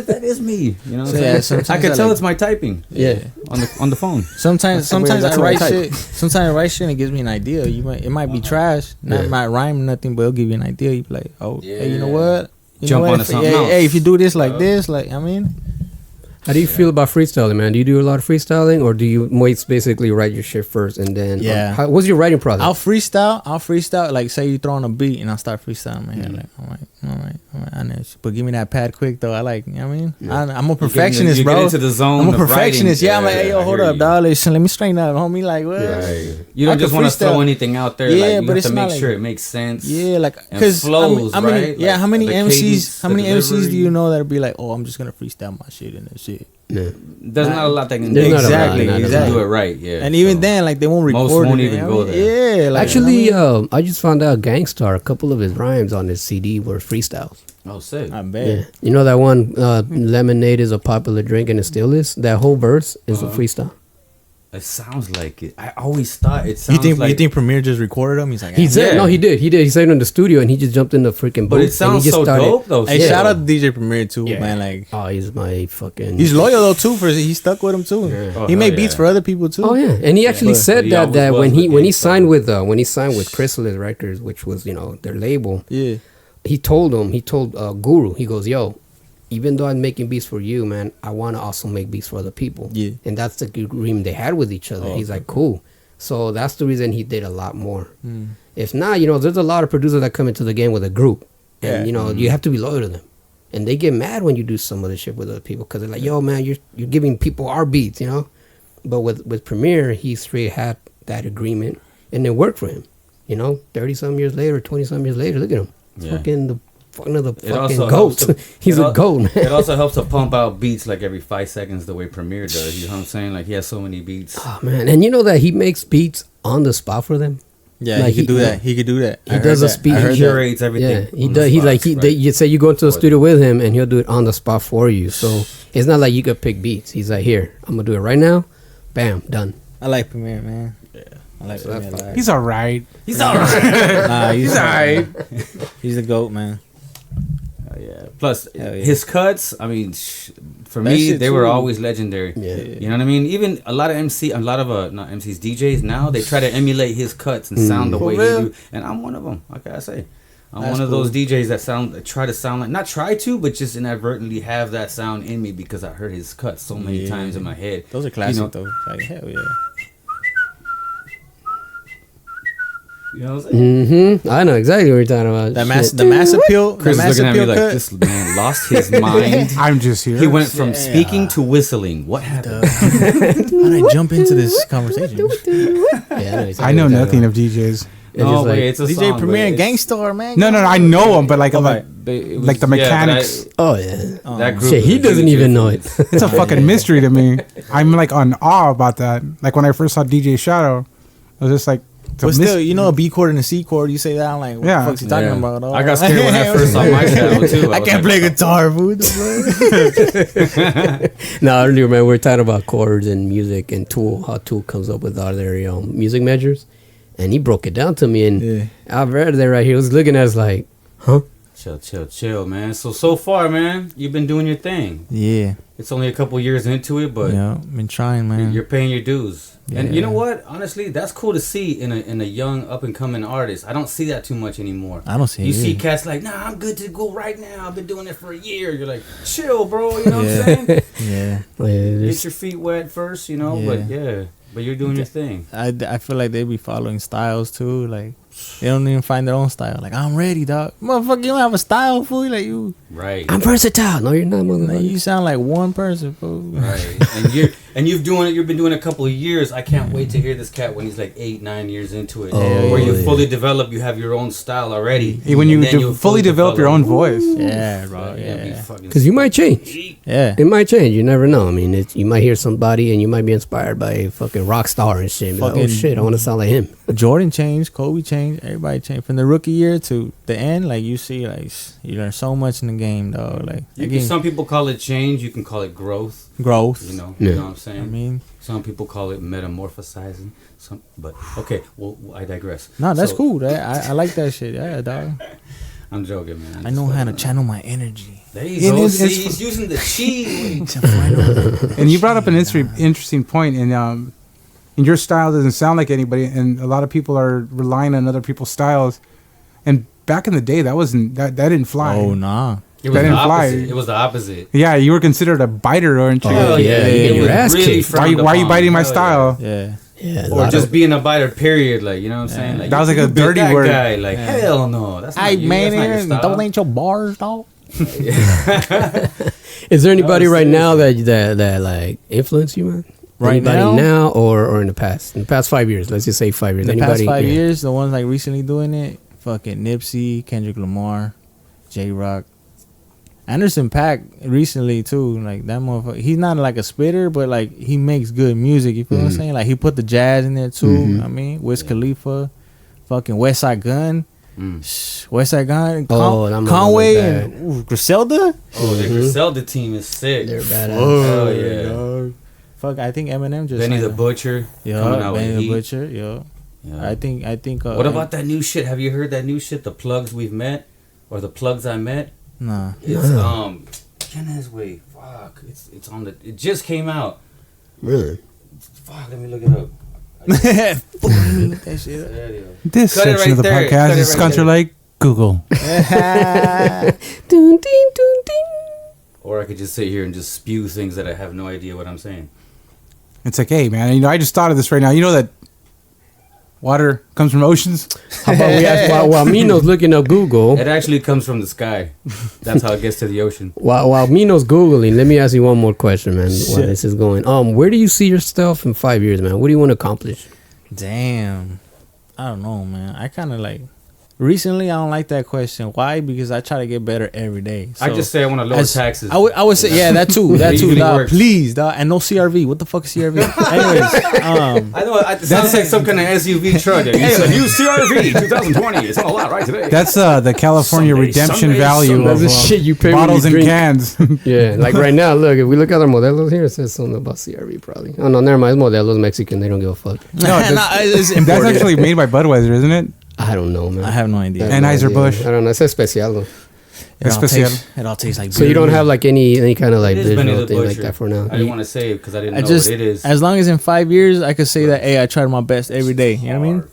that is me. You know, what So, I'm yeah, saying? sometimes I can I tell like- it's my typing Yeah. on the phone. Sometimes I that's what I write type. shit. Sometimes I write shit and it gives me an idea. It might be trash, not might rhyme nothing, but it'll give you an idea. You be like, oh, hey, you know what? You Jump know what? onto If- something yeah, else. Hey, if you do this like this, like I mean, How do you feel about freestyling, man? Do you do a lot of freestyling, or do you basically write your shit first and then? Yeah. What's your writing process? I'll freestyle. Like say you throw on a beat and I'll start freestyling in my head. Like, all right. I know. But give me that pad quick though. I like, you know what I mean? I'm a perfectionist, you bro. get into the zone I'm a of writing. perfectionist. Yeah, I'm like, hey, yo, I hold hear up, you. dog. Listen, let me straighten up, homie. Like, what? You don't I just can want to throw freestyle. anything out there. Yeah, like, you but have it's to not make like- sure it makes sense. Yeah, like and because flows, how many, right? yeah, Like, how many the MCs, cadence, how the many MCs delivery. do you know that'll be like, oh, I'm just gonna freestyle my shit and that's it. Yeah. There's not a lot that can There's do not a lot, Exactly, not a lot. exactly. do it right. Yeah, And even so. then, like they won't record Most won't it. even you know go what I mean? there. Yeah, like Actually, I mean, I just found out Gangstar, a couple of his rhymes on his CD were freestyles. Oh, sick. I bet. Yeah. You know that one, lemonade is a popular drink and it still is? That whole verse is a freestyle. It sounds like it. I always thought it sounds You like. think Premier just recorded him? He's like, He ah. said, Yeah. no, he did. He said it in the studio and he just jumped in the freaking booth. But it and sounds he just so started, dope though. Hey, Yeah. shout out to DJ Premier too, Yeah. man. Like Oh, he's my fucking. he's loyal though too. He stuck with him too. Oh, He made hell beats yeah. for other people too. Oh yeah, and he actually But said he that always was when he with signed with Chrysalis Records, which was their label. Yeah. He told Guru, he goes, yo, even though I'm making beats for you, man, I want to also make beats for other people. Yeah. And that's the agreement they had with each other. Oh, He's okay. like, cool. So that's the reason he did a lot more. If not, there's a lot of producers that come into the game with a group. And, Yeah. you have to be loyal to them. And they get mad when you do some of the shit with other people because they're like, yo, man, you're giving people our beats, But with Premier, he straight had that agreement and it worked for him. 30-some years later, 20-some years later, look at him. Yeah. Fucking the It also goat. helps to- He's it a al- goat, man. It also helps to pump out beats like every 5 seconds the way Premier does. You know what I'm saying? Like he has so many beats. Oh man, and you know that he makes beats on the spot for them. Yeah, Like, he could do that. He could do that. He does a speed. I He heard that. curates everything. Yeah, he on the does. He's spot, like right? you say you go into the For studio with him and he'll do it on the spot for you. So it's not like you could pick beats. He's like, here, I'm gonna do it right now. Bam, done. I like Premier, man. Yeah, I like So Premier. that's a lot. He's alright. He's all right. Nah, he's alright. He's the goat, man. Yeah. Plus Hell yeah. his cuts. I mean, for That me, shit they were too. always legendary. Yeah. You know what I mean? Even a lot of not MCs, DJs now they try to emulate his cuts and sound the For way real? he do. And I'm one of them. Like I say, I'm That's one of those cool. DJs that try to sound like, not try to, but just inadvertently have that sound in me because I heard his cut so many times in my head. Those are classic You know, though. Like hell yeah. You know what I'm saying? Mm-hmm. I know exactly what you're talking about. The Shit. mass appeal. Chris the is mass looking at me appeal like, cut. this man lost his mind. I'm just here. He went from speaking to whistling. What happened? How did I jump into this conversation? Yeah, I know nothing of DJs. No, wait, it's a DJ song, Premier and but it's- Gangstar, man. No, I know them, but like, I'm like, it was- like the yeah, but mechanics. Oh yeah. that group Shit, is he a doesn't huge even know it. influence. it's a fucking mystery to me. I'm like on awe about that. Like when I first saw DJ Shadow, I was just like, it's a But still, mystery. you know, a B chord and a C chord. You say that, I'm like, what Yeah. the fuck's he talking Yeah. about? Oh. I got scared when I first saw my shadow too. I was can't like, play guitar, food. No, I really remember we were talking about chords and music and Tool, how Tool comes up with all their music measures, and he broke it down to me. And Yeah. Alverde right here was looking at us like, huh? Chill, man. So far, man, you've been doing your thing. Yeah, It's only a couple years into it, but yeah, been trying, man. you're paying your dues. And you know Yeah. what? Honestly, that's cool to see in a young up and coming artist. I don't see that too much anymore. I don't see You it see either. cats like, nah, I'm good to go right now. I've been doing it for a year. You're like, chill, bro. You know what I'm saying? Yeah, Like, Get this- your feet wet first, you know. Yeah. But you're doing your thing. I feel like they be following styles too. Like they don't even find their own style. Like I'm ready, dog. Motherfucker, you don't have a style, fool. Like you, Right. I'm versatile. No, you're not, like, motherfucker. you sound like one person, fool. Right. You've been doing it a couple of years. I can't wait to hear this cat when he's like 8-9 years into it. Oh, where you yeah. fully develop, you have your own style already. when you And then you'll fully develop your own voice. Yeah, bro. It'll be Yeah, fucking Because you might change. yeah. It might change. You never know. I mean, you might hear somebody and you might be inspired by a fucking rock star and shit. Be like, oh Fucking- shit, I want to sound like him. Jordan changed, Kobe changed, everybody changed from the rookie year to the end. Like you see, like you learn so much in the game, dog. Like Some people call it change. You can call it growth. growth. You know Yeah. what I'm saying? I mean, Some people call it metamorphosizing. But okay, well, I digress. no, that's So, cool. I like that shit. Yeah, dog. I'm joking, man. I know how to channel my energy. There you And go. it's- See, it's- he's using the chi. And you brought up an interesting point, and your style doesn't sound like anybody, and a lot of people are relying on other people's styles. And back in the day, that didn't fly. Oh nah. It was That the didn't fly. opposite. It was the opposite. Yeah, you were considered a biter, weren't you? Oh, yeah, you get It your was ass really kicked. frowned Why are you upon. biting my Hell style? Yeah. Yeah, a Or lot just of- being a biter, period. Like, you know what I'm saying? Like, That was like you a bit dirty that word. Guy. Like, hell no. That's not Hey you. man, That's not your style. don't ain't your bars, dog. Is there anybody No, right now that like influenced you, man? Right anybody now? or in the past? In the past 5 years, let's just say 5 years. The Anybody? past 5 yeah. years, the ones like recently doing it, fucking Nipsey, Kendrick Lamar, J Rock, Anderson Paak recently too. Like that motherfucker, he's not like a spitter, but like he makes good music. You feel what I'm saying? Like he put the jazz in there too. I mean, Wiz Khalifa, fucking West Side Gun, West Side Gun, Oh, that motherfucker Conway, bad. and Griselda. Oh, the Griselda team is sick. They're badass. Hell yeah. Fuck, I think Eminem just Benny the signed- Butcher. Yeah, coming out Benny with the heat. Butcher. Yeah. Yeah. I think. What about that new shit? Have you heard that new shit? The plugs we've met, or the plugs I met. Nah. It's Kenneth's way. Fuck. It's on the. It just came out. Really? Fuck. Let me look it up. that shit. There you go. This Cut it section of the right there. Cut podcast it is right Skunter there. like Google. Dun, ding, dun, ding. Or I could just sit here and just spew things that I have no idea what I'm saying. It's like, hey man, I just thought of this right now. You know that water comes from oceans. How about we ask while Mino's looking up Google? It actually comes from the sky. That's how it gets to the ocean. While Mino's Googling, let me ask you one more question, man. While this is going, where do you see yourself in 5 years, man? What do you want to accomplish? Damn. I don't know, man. I kind of like. Recently, I don't like that question. Why? Because I try to get better every day. I So, just say I want to lower as- taxes. I would say, yeah, that too. That It too, usually dog. works. Please, dog. And no CRV. What the fuck is CRV? Anyways, I know. It sounds like some kind of SUV truck. Hey, the new CRV 2020. It's on a lot right today. That's the California Sunday, redemption Sunday, value Sunday. of That's the shit you pay when bottles you and drink. cans. Yeah, like right now, look, if we look at our Modelos here, it says something about CRV probably. Oh, no, never mind. It's Modelo's Mexican. They don't give a fuck. No, it's That's important. actually made by Budweiser, isn't it? I don't know, man. I have no idea. I have no Anheuser-Busch. idea. I don't know. It says Special, though. It all tastes like So you don't have like any kind of like It is Benny visual the thing like Butcher. that for now? I didn't want to say it because I didn't I know just, what it is. as long as in 5 years, I could say that, hey, I tried my best every day. You know what I mean?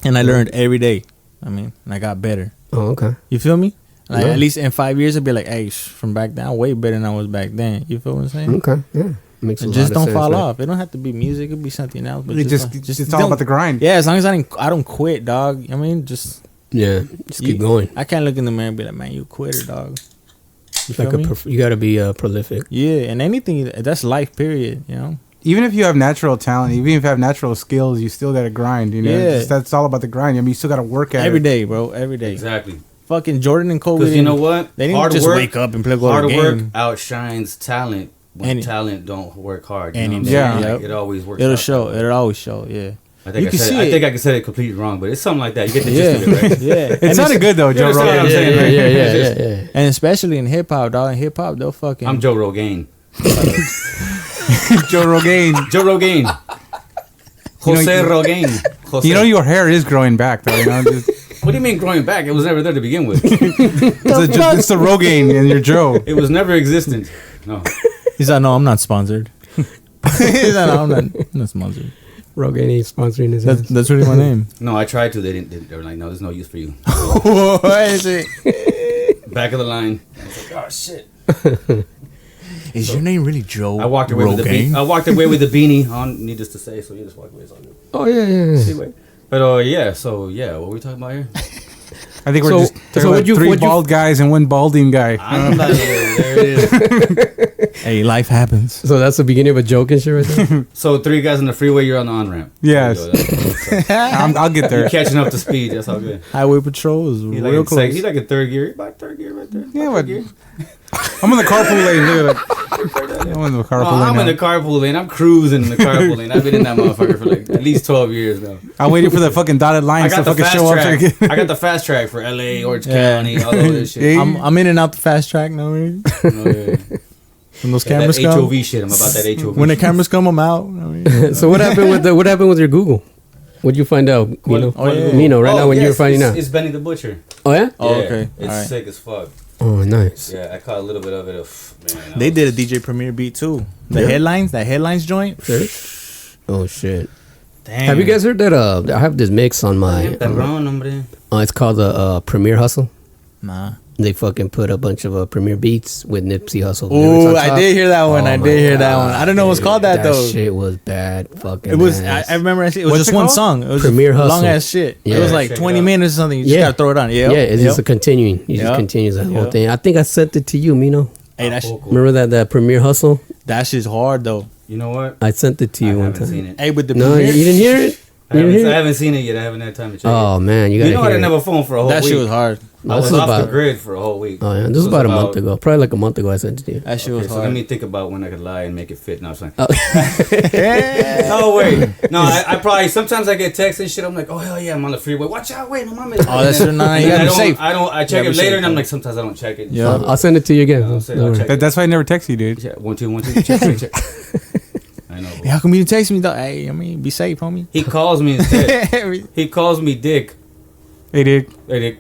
And I learned every day. I mean, and I got better. Oh, okay. You feel me? Like Yeah. at least in 5 years, I'd be like, hey, from back then, I'm way better than I was back then. You feel what I'm saying? Okay. Yeah. Makes a And lot just of don't sense, fall man. off. It don't have to be music. It could be something else. But It just it's all don't- about the grind. Yeah, as long as I don't quit, dog. I mean, just Yeah. Just keep you- going. I can't look in the mirror and be like, man, you a quitter, dog. You feel Like me? you got to be prolific. Yeah, and anything that's life. Period. You know. Even if you have natural talent, even if you have natural skills, you still gotta grind. You know, Yeah. that's all about the grind. I mean, you still gotta work at Every it. day, bro. Every day. Exactly. Fucking Jordan and Kobe. Because you know didn't- what? They didn't Hard just work- wake up and play go Hard to work game. outshines talent when Any- talent don't work hard. You Any know what I'm day. saying? Yeah. Like, it always works. It'll out show. that way. It'll always show. Yeah. I think You I can said see I it. think I can say it completely wrong, but it's something like that. You get the Yeah. gist of it, right? Yeah. It sounded good though, Joe understand what Rogan. I'm saying, right? Yeah. And especially in hip hop, dog. In hip hop, they'll fucking. I'm Joe Rogan. Joe Rogan. Joe Rogan. Jose Rogan. Jose. You know your hair is growing back though. You know, What do you mean growing back? It was never there to begin with. it's the Rogaine and you're Joe. It was never existent. No. He's like, no, I'm not sponsored. He's like, no, I'm not sponsored. Rogan ain't sponsoring his ass. That's really my name. No, I tried to. They didn't. They were like, no, there's no use for you. What is it? Back of the line. I was like, oh shit. Is your name really Joe? I walked away with the Rogaine? I walked away with the beanie on. Needless to say, so you just walk away. It's all good. Oh, yeah. Anyway, but yeah. So yeah, what were we talking about here? I think we're So- just so so would you- three would you- bald guys and one balding guy. I'm not here. There it is. Hey, life happens. So that's the beginning of a joke and shit right there? So 3 guys on the freeway. You're on the on ramp. Yes. I'll get there. You're catching up to speed. That's all good. Highway patrol is He's real like, in close. he's like in third gear. About third gear right there. Yeah, About but third gear. I'm in the carpool lane. Look at that. I'm in the carpool Oh, lane. I'm in now. the carpool lane. I'm cruising in the carpool lane. I've been in that motherfucker for like at least 12 years now. I'm waiting for the fucking dotted I lines to got the fucking fast show up. track. I got the fast track for LA, Orange Yeah. County, all of this shit. Yeah. I'm in and out the fast track now. Man. Oh, yeah. When those That cameras come, HOV shit. I'm about that HOV. when the shit. cameras come, I'm out. I mean, So what happened with your Google? What'd you find out, Mino? Oh, yeah. Mino, right now when you were yes, finding it's, out. It's Benny the Butcher. Oh, yeah? Oh, Yeah, okay. It's Alright. sick as fuck. Oh, nice. Yeah, I caught a little bit of it. Man, They did a DJ Premier beat too. The headlines, that headlines joint. Sure. Oh, shit. Damn. Have you guys heard that? I have this mix on my. Perrón, hombre. It's called the Premier Hustle. Nah. They fucking put a bunch of Premier beats with Nipsey Hussle. Oh, lyrics on I top. did hear that one. Oh I my did hear that God, one. I don't know what's called that That though. shit was bad. Fucking. It was. ass. I remember. It was What's just it one called? song. It was Premier long Hustle. ass shit. Yeah. It was like Check it 20 out. minutes or something. You just Yeah. gotta throw it on. Yeah. Yeah, it's just a continuing. You just Yep. continues that whole Yep. thing. I think I sent it to you, Mino. Hey, that Remember that Premier Hustle? that shit's hard though. You know what? I sent it to I you one haven't time. seen it. Hey, with the No, you Premier, didn't hear it. I You didn't haven't, hear I it? haven't seen it yet. I haven't had time to check Oh it. man, you You gotta know I hear didn't it. have a phone for a whole that week. shit was hard. I was This was off the about- grid for a whole week. Oh yeah, this was about a month ago. Probably like a month ago. I sent it to you. That shit Okay, was so let hard. me think about when I could lie and make it fit. No, I'm saying. Oh. No, wait. No, I probably sometimes I get texts and shit. I'm like, oh hell yeah, I'm on the freeway. Watch out, wait, I'm on my. Oh, that's And then- no, and you then gotta be I don't- safe. I don't. I check gotta it be later, safe, and I'm though. like, sometimes I don't check it. Yeah. I'll send it to you again. I'll say- Don't I'll worry. check it. That's why I never text you, dude. Yeah, 1 2 1 2. Check. I know. Hey, how come you didn't text me though? Hey, I mean, be safe, homie. He calls me instead. He calls me Dick. Hey, dude. Hey, Dick.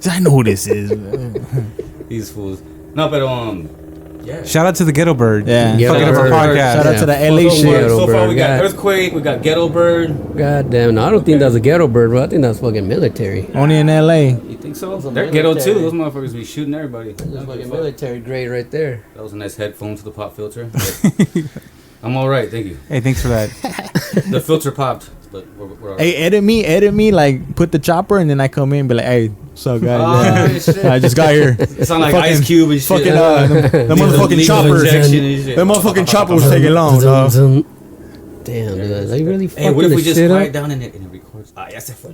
I know who this is. These fools. No, but yeah. Shout out to the Ghetto Bird. Yeah. Fucking up a Bird. podcast. Shout out to the LA So shit. Ghetto So far Bird, we got God. Earthquake, we got Ghetto Bird. God damn, no, I don't think that's a ghetto bird, bro. I think that's fucking military. Only in LA. You think so? They're ghetto too. Those motherfuckers be shooting everybody. That's fucking military grade right there. That was a nice headphone to the pop filter. I'm all right, thank you. Hey, thanks for that. The filter popped, but we're all right. Hey, edit me, like put the chopper, and then I come in and be like, hey, what's up, guys? Oh, Yeah. shit. I just got here. It sound like fucking- Ice Cube and shit. Fucking the motherfucking Lethal chopper. injection and shit. The motherfucking chopper was taking long, Zum, dog. zum. Damn, dude, they really fucking Hey, what if we the just shit quiet up? down and it records? Ah, ya se fue.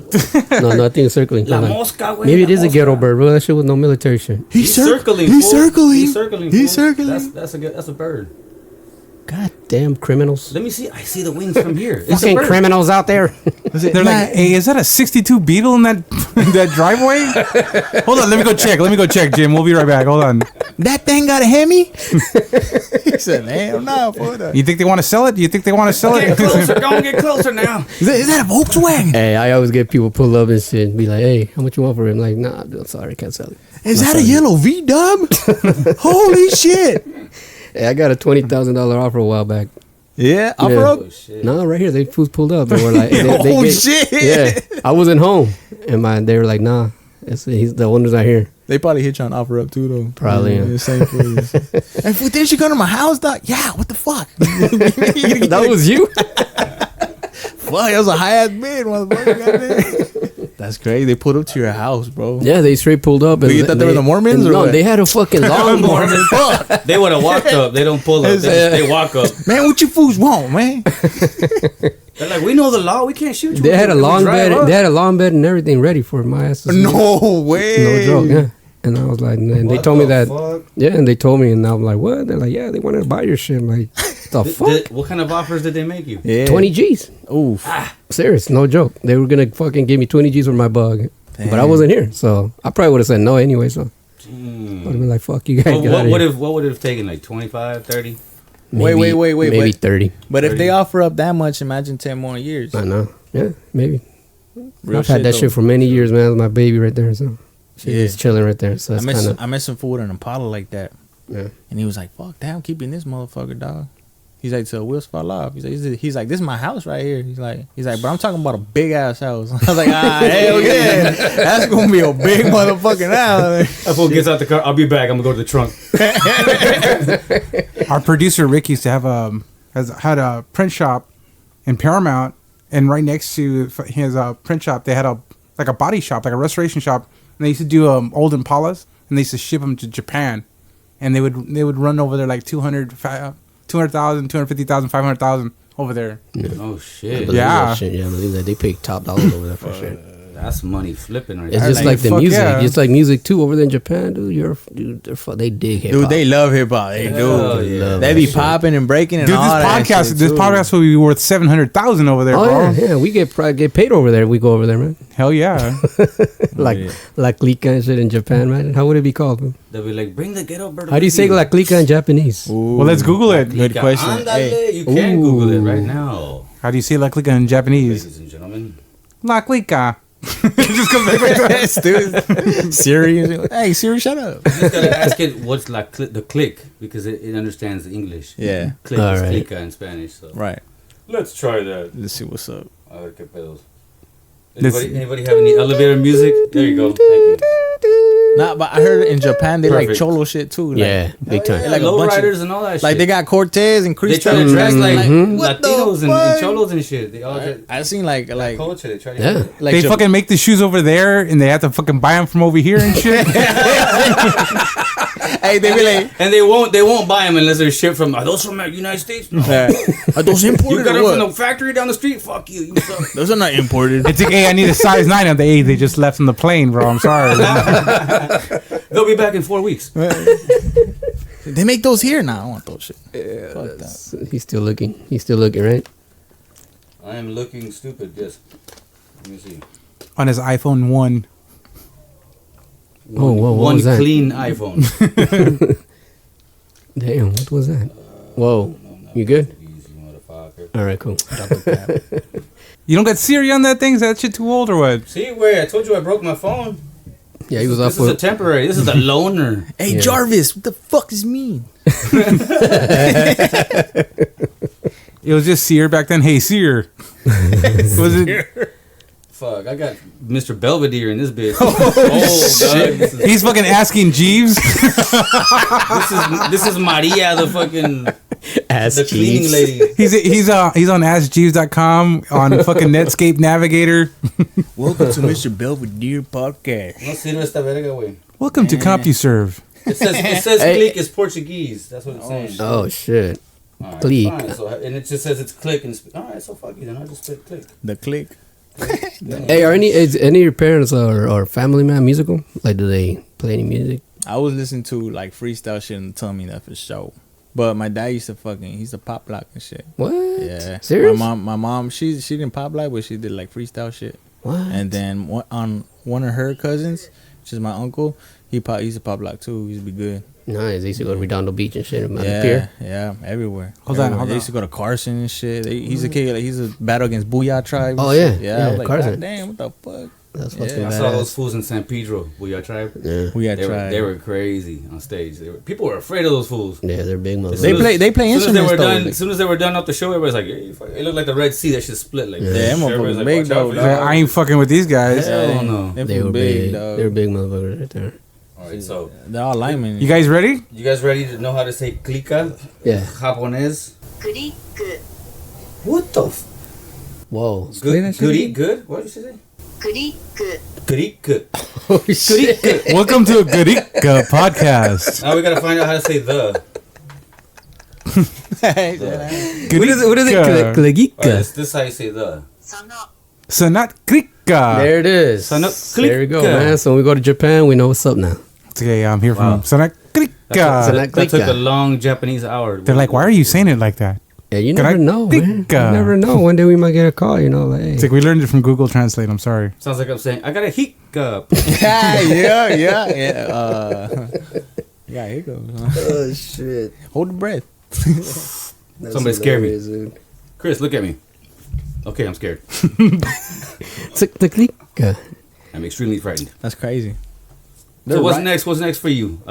No, I think it's circling. La Hold on. mosca, güey. Maybe it la is a mosca. ghetto bird, bro. That shit was no military shit. He's circling. He's fool. circling. He's circling. He's fool. circling. That's a bird. God damn criminals. Let me see. I see the wings from here. It's a Fucking bird. criminals out there. They're like, hey, is that a 62 Beetle in that that driveway? Hold on, let me go check, Jim. We'll be right back. Hold on. That thing got a Hemi? He said, hell no, for that. You think they want to sell it? You think they want to sell Get it? closer. Don't get closer now. Is that a Volkswagen? Hey, I always get people pull up and shit and be like, hey, how much you want for it? I'm like, nah, dude, sorry, can't sell it. Is that a yellow V-dub? Holy shit. Hey, I got a $20,000 offer a while back. Yeah, offer Yeah. up. Oh shit. No, right here. They fools pulled up. They were like, Oh, shit. Yeah, I wasn't home, and they were like, nah, the owner's not here. They probably hit you on offer up too, though. Probably, yeah. The same place. Hey, fool, didn't you come to my house, dog? Yeah, what the fuck? That was you. Fuck, that was a high ass bid, motherfucker. Goddamn. That's crazy. They pulled up to your house, bro. Yeah, they straight pulled up. But you thought they were the Mormons, or no, what? they had a fucking lawnmower. Fuck. They would have walked up. They don't pull up. They walk up. Man, what you fools want, man? They're like, we know the law. We can't shoot you. They had a We long drive bed. up. They had a long bed and everything ready for my ass to sleep. No way. No joke. Yeah. And I was like, and they What told me the that. fuck? Yeah, and they told me, and I'm like, what? They're like, yeah, they wanted to buy your shit. I'm like, the fuck? What kind of offers did they make you? Yeah. 20 G's. Oof. Serious, no joke. They were gonna fucking give me 20 G's for my bug, but I Damn. wasn't here, so I probably would have said no anyway. So I would have been like, fuck you guys. Well, get outta here. what would it have taken? Like 25, 30? Wait. Maybe 30. But if they offer up that much, imagine 10 more years. I know. Yeah, maybe. Real I've had that though. shit for many years, man. That's my baby right there. So she's Yeah. just chilling right there. So I that's met, kind some, of I met some fool with an Impala like that. yeah. And he was like, fuck, damn, keeping this motherfucker, dog. He's like, so wheels fall off. He's like, this is my house right here. He's like, but I'm talking about a big ass house. I was like, hell yeah. That's going to be a big motherfucking house. That fool gets out the car. I'll be back. I'm going to go to the trunk. Our producer Rick used to have had a print shop in Paramount, and right next to his print shop, they had a body shop, like a restoration shop, and they used to do old Impalas, and they used to ship them to Japan, and they would run over there like 200,000, 250,000, 500,000 over there. Oh, shit. Believe Yeah. that shit. Yeah, I believe that they pay top dollar over there for sure. That's money flipping right It's there. just like, like the fuck music. yeah. It's like music too over there in Japan, dude. They dig hip hop. Dude, they love hip hop. They Hell do. yeah. They be popping and breaking and Dude, all that shit, this too. podcast will be worth 700,000 over there, Oh bro. yeah, we get paid over there. We go over there, man. Hell yeah. like yeah. like Clika and shit in Japan, man. How would it be called? Man? They'll be like, bring the ghetto bird. How do you say like Clika in Japanese? Ooh, Well, let's Google it. Good question. Andale. Hey, You can Google it right now. How do you say La Clica in Japanese? Ladies and gentlemen. La Clica. Just comes back like that. dude. Siri. Hey, Siri, shut up. You just gotta ask it what's like the click because it understands English. Yeah. Click All is right. clica in Spanish. So Right. let's try that. Let's see what's up. A ver qué pedos. This- Anybody have any elevator music? There you go. Thank you. Nah, but I heard in Japan they like Perfect. cholo shit too. Like, Yeah, big time. Yeah, Like a low bunch of- riders and all that shit. Like they got Cortez and They Chris. try to dress like what the Latinos and fuck? cholos and shit. They all get I seen like culture. They try to Yeah. like They Jap- fucking make the shoes over there, and they have to fucking buy them from over here and shit. Hey, they be like, and they won't buy them unless they're shipped from. Are those from the United States? No. are those You imported got or them from the what? factory down the street. Fuck you. You suck. Those are not imported. It's like, hey, I need a size 9 on the 8. They just left on the plane, bro. I'm sorry. They'll be back in 4 weeks. They make those here now. I don't want those shit. Fuck that. He's still looking. He's still looking, right? I am looking stupid. Yes. Let me see. On his iPhone 1. Oh, whoa, what One was that? clean iPhone. Damn, what was that? Whoa, you good? Easy motherfucker. All right, cool. You don't got Siri on that thing? Is that shit too old or what? See where I told you I broke my phone. Yeah, he was This off is a with. temporary. This is a loaner. Hey, Yeah. Jarvis, what the fuck does this mean? It was just Sear back then. Hey, Sear. Was it? Fuck, I got Mr. Belvedere in this bitch. Oh, God. He's fucking asking Jeeves. This is Maria, the fucking Ass the cleaning cheeks. lady. He's on AskJeeves.com on fucking Netscape Navigator. Welcome to Mr. Belvedere podcast. No sirve esta verga, güey. Welcome to CompuServe. It says Hey. click is Portuguese. That's what it's saying. Oh shit. All right, click. fine. So, and it just says it's click and all right. So fuck you then. I just spit click. The click. Hey, is any of your parents or family man musical? Like, do they play any music? I was listening to like freestyle shit and tell me that for sure. But my dad used to he's a pop lock and shit. What? Yeah. Serious? My mom, she didn't pop lock, but she did like freestyle shit. What? And then one of her cousins, which is my uncle, he used to pop lock too. He used to be good. Nice. They used to go to Redondo Beach and shit. Around the Yeah, pier. yeah, everywhere. Hold on, Everywhere. hold They on. used to go to Carson and shit. He's a kid. Like, he's a battle against Booyah Tribe. and Oh, shit. yeah, I was yeah, like, Carson. God damn, what the fuck? That's fucking I badass. saw those fools in San Pedro. Will y'all try? Yeah. We got They tried. were crazy on stage. People were afraid of those fools. Yeah, they're big motherfuckers. They play As soon as they instruments were though. done, as soon as they were done off the show, everybody's like, hey, fuck. It looked like the Red Sea that shit split. Like, Yeah, them everybody's motherfuckers big watch out though, for dog. y'all. I ain't fucking with these guys. Hell no. They were big. They're big motherfuckers right there. All right, so They're all linemen. You guys ready? you guys ready to know how to say Clika? Yeah. Japonés. クリック What the? F- Whoa. good? Goody? Good? What did you say? クリック Clika. Oh shit. Welcome to a Garika podcast. Now we gotta find out how to say the. What is it? What is it? Garika. Klagika. Alright, this is how you say the. その Sanat Krika. There it is. Sanat There we go, Klika. man. So when we go to Japan, we know what's up now. Okay, I'm here Wow. from Sanat Krika. Sanat That took Klika. a long Japanese hour. They're like, why are you saying it like that? Yeah, you Can never I know, man. You Klika? never know. One day we might get a call, you know, like, hey. It's like we learned it from Google Translate. I'm sorry. Sounds like I'm saying, I got a hiccup. yeah. Yeah, here goes. Oh shit. Hold the breath. Somebody scared me. Chris, look at me. Okay, I'm scared. Klika. I'm extremely frightened. That's crazy. So what's next? What's next for you?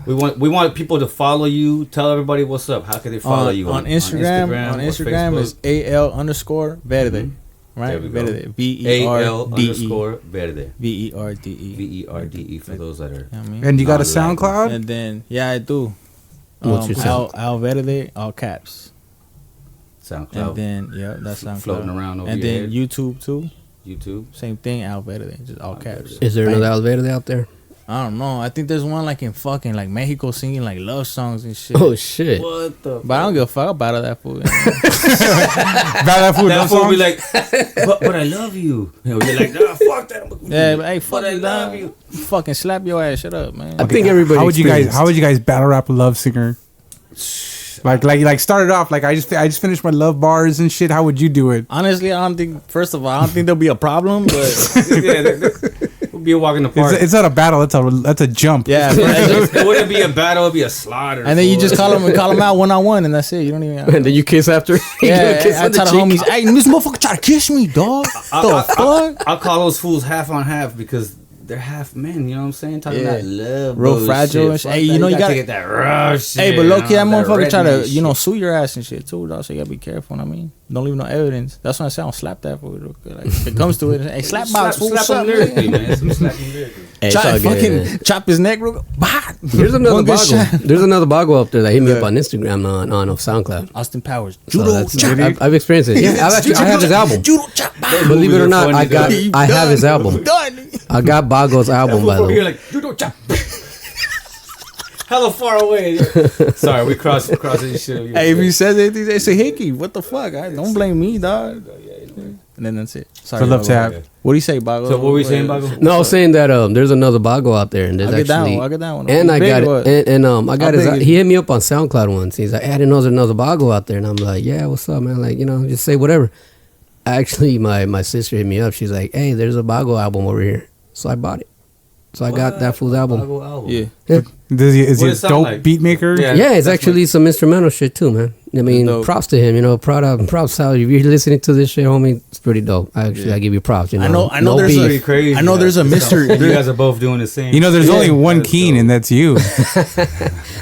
We want people to follow you. Tell everybody what's up. How can they follow you on Instagram? On or Instagram is AL_Verde. Right? There we go. Verde. AL_Verde. VERDE. VERDE for those that are. I mean? And you got a Not SoundCloud? And then I do. What's your sound? Al Verde, all caps. SoundCloud. And then that's SoundCloud. Floating around over and your then head. YouTube too. YouTube. Same thing, Al Verde, just all caps. Is there another elevator out there? I don't know. I think there's one like in fucking like Mexico singing like love songs and shit. Oh shit. What the? But I don't give a fuck about that fool. That food, That love fool song? be like, but I love you. You're like, nah, fuck that. Yeah, but hey, fuck But I you, love dog. you. Fucking slap your ass. Shut up, man. I think everybody. How would you guys battle rap a love singer? Like start it off like I just finished my love bars and shit. How would you do it? Honestly, I don't think. First of all, I don't think there'll be a problem. But Yeah, we'll be a walk in the park. It's not a battle. That's a jump. yeah, but It wouldn't be a battle. It'd be a slaughter. and then you fool. just call them out 1-on-1, and that's it. You don't even. And then you kiss after. Yeah, kiss I on the tell the cheek. homies, hey, this motherfucker try to kiss me, dog. The fuck? I'll call those fools half on half because they're half men. You know what I'm saying? Talking Yeah. that love, Real bullshit. fragile and shit. Fuck Hey, you that. know, you gotta get that rough shit. Hey, but low key, that motherfucker try to, redneck you know, shit. sue your ass and shit too, dog. So you gotta be careful. I mean, don't leave no evidence. That's why I say I don't slap that fool. Like, if it comes to it, hey, slap box, fool. slap Slap him lyrically, man. Some slapping lyrically. Hey, it's Try all to good, fucking man. chop his neck real quick. Bah! There's another One good Bago. shot. There's another Bago up there that hit me up on Instagram on SoundCloud. Austin Powers. So Judo that's- chop. I've experienced it. Yeah, I have his album. Judo chop. Bah! Believe it or movies not, are I funny, got I have his album. Done. I got Bago's album by the You're way. like, you don't chop. Hella far away. Sorry, we crossed this shit. Hey, if he says anything, they say hickey. What the fuck? Don't blame me, dog. And then that's it. Sorry. For love Bago. tap. What do you say, Bago? So what were we saying, Bago? No, I was saying that there's another Bago out there, and there's I'll get that actually one. I'll get that one. and I Big got what? it, and I got How his. big is He hit me up on SoundCloud once. He's like, "I didn't know there's another Bago out there," and I'm like, "Yeah, what's up, man? Like, you know, just say whatever." Actually, my sister hit me up. She's like, "Hey, there's a Bago album over here," so I bought it. So I got that fool's album. Yeah. Is What he does a it sound dope like? beat maker? Yeah. Yeah, it's that's actually some instrumental shit too, man. I mean, dope. props to him. You know, props how if you're listening to this shit, homie, it's pretty dope. I give you props. You know, I know No there's beef. Pretty crazy. I know there's a Mr. You guys are both doing the same. You know, there's shit. only one That's Keen, dope. and that's you.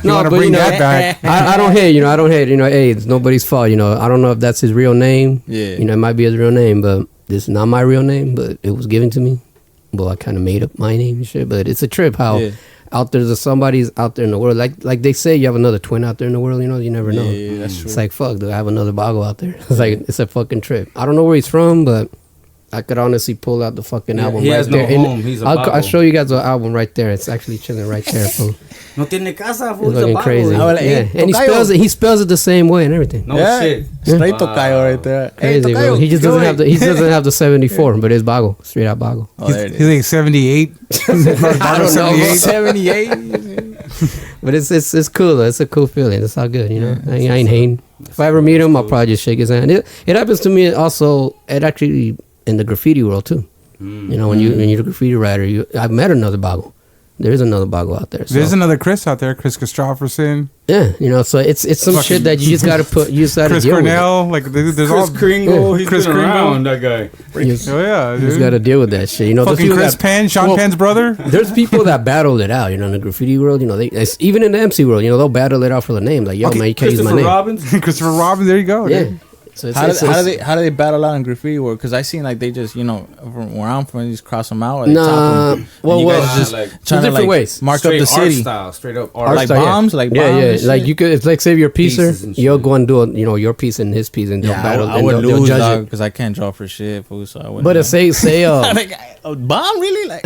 No, wanna but bring you know, that back? I don't hate. You know, I don't hate. You know, hey, it's nobody's fault. You know, I don't know if that's his real name. Yeah. You know, it might be his real name, but this is not my real name. But it was given to me. Well, I kind of made up my name and shit. But it's a trip how Yeah. out there's somebody's out there in the world. Like they say, you have another twin out there in the world. You know, you never know. Yeah, that's true. It's like fuck. Do I have another Bago out there? It's like it's a fucking trip. I don't know where he's from, but I could honestly pull out the fucking Yeah, album. he right has no there. And home. He's a I'll Bago. show you guys the album right there. It's actually chilling right there. Fool. No tiene casa, fool. It's He's a looking Bago. crazy. I was like, Yeah. hey, And Tocayo. he spells it the same way and everything. No Yeah. shit. Straight Wow. Tocayo right there. Crazy, bro. He just doesn't have the 74, but it's Bago, straight out Bago. Oh, there it He's is. like 78. I don't know, 78. but it's cool. Though. It's a cool feeling. It's all good, you know. I ain't hating. If I ever meet him, I'll probably just shake his hand. It happens to me also. It actually in the graffiti world too. You know, when you're a graffiti writer, I've met another Bago. There's another Bago out there. So. There's another Chris out there, Chris Christopherson. Yeah, so it's some Fucking shit that you just gotta put. You just gotta Chris deal Cornell, like there's Chris all Kringle, he's Chris been Kringle. around, that guy. with it. Oh yeah, You just dude. gotta deal with that shit. There's Fucking people Chris that- Penn, Sean Penn's brother. There's people that battle it out, in the graffiti world. Even in the MC world, they'll battle it out for the name. Like, yo, Okay, man, you can't use my Christopher name. Robbins. Christopher Robbins. There you go. Yeah. dude. So How do they battle out in graffiti world? Because I seen like they just from where I'm from, they just cross them out. Or they Nah, top 'em. well, And you guys well, just like, trying to different like ways. mark up Straight the art city. style, straight up Art art. Like style, bombs, like yeah, bombs and like shit? you could, it's like say you're a Pieces piecer, and you'll shit. go and do your piece and his piece, and they'll Yeah, battle. I and would they'll lose, judge dog, it. because I can't draw for shit, fool. So I wouldn't. But say like, a bomb, really? Like,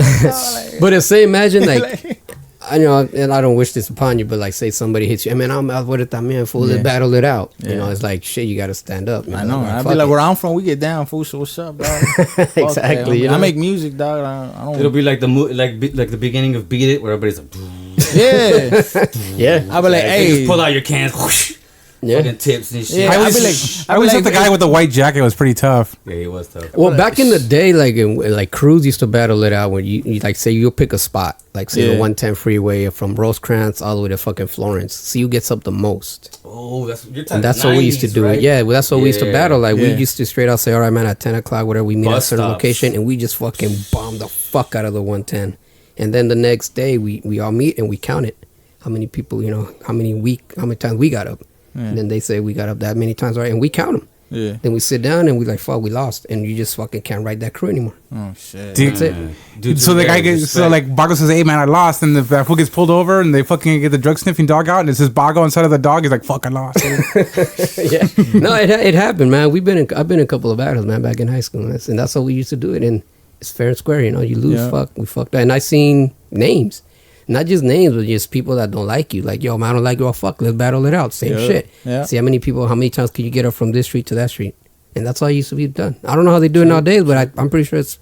but say imagine like. I know, and I don't wish this upon you, but like, say somebody hits you, I mean, I'm out with it, también, fool. Let's Yeah. battle it out. Yeah. It's like shit. You got to stand up. I know. I'd fuck be like, it. where I'm from, we get down, fool. So what's up, dog? Fuck Exactly, that. you know? I make music, dog. I don't. It'll be like like the beginning of Beat It, where everybody's like, Yeah. Yeah, I'll be like, they hey. just pull out your cans, whoosh, yeah. fucking tips and shit. Yeah, I I'd was be like, I always thought the guy with the white jacket was pretty tough. Yeah, he was tough. Well, back in the day, like crews used to battle it out when you like say you'll pick a spot, like say the Yeah. 110 freeway from Rosecrans all the way to fucking Florence. See who gets up the most, Oh, you're talking and that's what we used to 90s, do. right? Yeah, well, that's what we used to Yeah. battle. Like we Yeah. used to straight out say, all right, man, at 10 o'clock, whatever, we meet at a Bus certain stops. location, and we just fucking bomb the fuck out of the 110. And then the next day, we all meet and we count it. How many people, how many times we got up. And then they say we got up that many times, right? And we count them. Yeah. Then we sit down and we like, fuck, we lost. And you just fucking can't ride that crew anymore. Oh shit. Dude, That's it. Dude, so the guy gets Bago says, "Hey man, I lost," and the that fool gets pulled over, and they fucking get the drug sniffing dog out, and it says Bago inside of the dog. He's like, "Fuck, I lost." Yeah, no, it happened, man. I've been in a couple of battles, man, back in high school, and that's how we used to do it. And it's fair and square, you lose, Yeah. fuck, we fucked that. And I seen names, not just names, but just people that don't like you. Like, yo, man, I don't like you. Oh, fuck, let's battle it out. Same Yeah. shit. Yeah. See how many times can you get up from this street to that street? And that's all used to be done. I don't know how they do it nowadays, but I'm pretty sure it's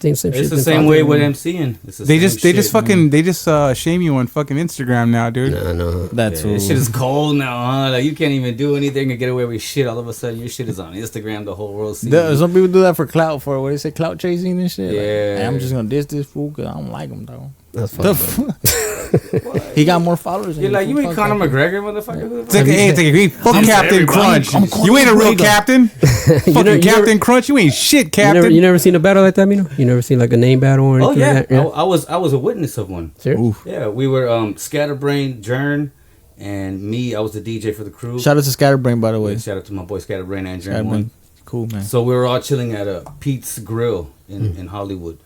same shit. It's the same way with MCing. It's the they same just shit. fucking shame you on fucking Instagram now, dude. No. That's Yeah, this shit is cold now, huh? Like, you can't even do anything and get away with shit. All of a sudden, your shit is on Instagram. The whole world sees it. Some people do that for clout, for what they say, clout chasing and shit. Like, Yeah. hey, I'm just gonna diss this fool because I don't like him, though. That's The fucked up. he got more followers. You're like, you ain't Conor McGregor, motherfucker. Who the It's like, fuck- hey, you ain't fuck Captain everybody. Crunch. You ain't a real captain. Fucking you Captain never- Crunch. You ain't shit, You Captain. never seen a battle like that, Mino? You never seen like a name battle or Oh anything yeah, like that? I was a witness of one. Serious? Yeah, we were Scatterbrain, Jern, and me. I was the DJ for the crew. Shout out to Scatterbrain, by the way. Shout out to my boy Scatterbrain and Jern. Scatterbrain, One. cool man. So we were all chilling at a Pete's Grill in Hollywood,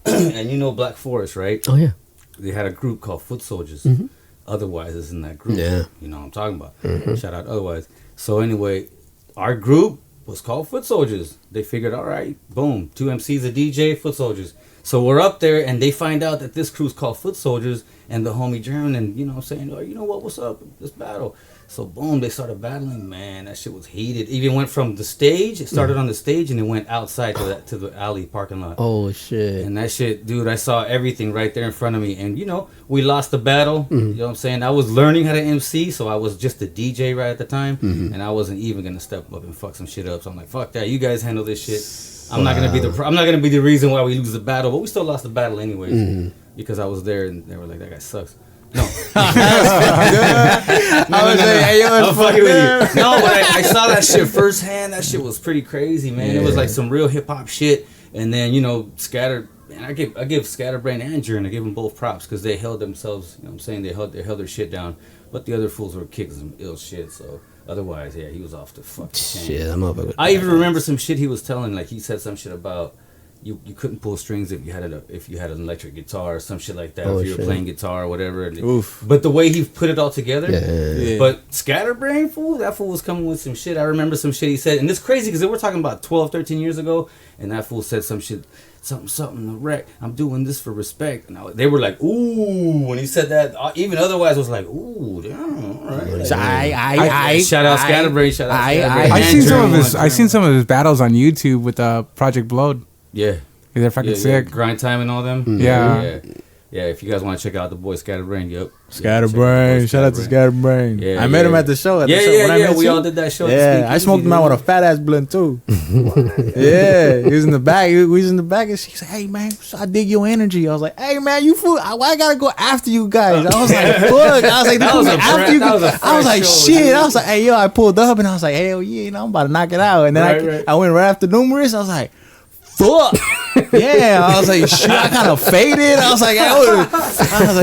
and you know Black Forest, right? Oh yeah. They had a group called Foot Soldiers. Otherwise is in that group. Yeah. You know what I'm talking about. Shout out Otherwise. So anyway, our group was called Foot Soldiers. They figured, all right, boom, 2 MCs, a DJ, Foot Soldiers. So we're up there and they find out that this crew's called Foot Soldiers and the homie German, and you know what I'm saying, oh, you know what, what's up? Let's battle. So boom, they started battling. Man, that shit was heated. It even went from the stage, it started on the stage and it went outside to the alley parking lot. Oh shit. And that shit, dude, I saw everything right there in front of me. And, you know, we lost the battle. You know what I'm saying? I was learning how to MC, so I was just a DJ right at the time. And I wasn't even going to step up and fuck some shit up. So I'm like, fuck that. You guys handle this shit. I'm not going to be the reason why we lose the battle. But we still lost the battle anyways. Because I was there and they were like, that guy sucks. No. I was like, hey, yo, I'm fucking with you. No, but I saw that shit firsthand. That shit was pretty crazy, man. It was like some real hip hop shit. And then, you know, man, I give Scatterbrain and Jern, I give them both props because they held themselves. You know what I'm saying? They held their shit down. But the other fools were kicking some ill shit. So otherwise, yeah, he was off the fucking chain. Shit, I'm up with I even remember some shit he was telling. Like he said some shit about. You couldn't pull strings if you had an electric guitar or some shit like that. Oh, if you were shit. playing guitar or whatever. Oof. But the way he put it all together. Yeah. But Scatterbrain, that fool was coming with some shit. I remember some shit he said. And it's crazy because we're talking about 12, 13 years ago. And that fool said some shit, something to wreck. I'm doing this for respect. And they were like, ooh. When he said that, even otherwise was like, ooh, damn, all right. So Shout out Scatterbrain. Shout out Scatterbrain. I And seen some Jern of his. one. I seen some of his battles on YouTube with Project Blowed. Yeah. They're fucking sick. Grind Time and all them. Yeah. Yeah, if you guys want to check out the boy Scatterbrain, yep. Scatterbrain. Shout out to Scatterbrain. Yeah, I met him at the show. When I met we you. all did that show. Yeah, I smoked him out with a fat ass blunt too. Yeah, he was in the back. We was in the back, and she's like, "Hey man, I dig your energy." I was like, "Hey man, you fool! Why I gotta go after you guys?" I was like, "Fuck!" I was like, That was a after you." that was a I was like, fresh show, "Shit!" dude. I was like, "Hey yo," I pulled up and I was like, "Hell yeah, you know, I'm about to knock it out." And then I went right after Numerous. I was like, "Fuck!" Yeah, I was like, "Shit!" I kind of faded. I was like,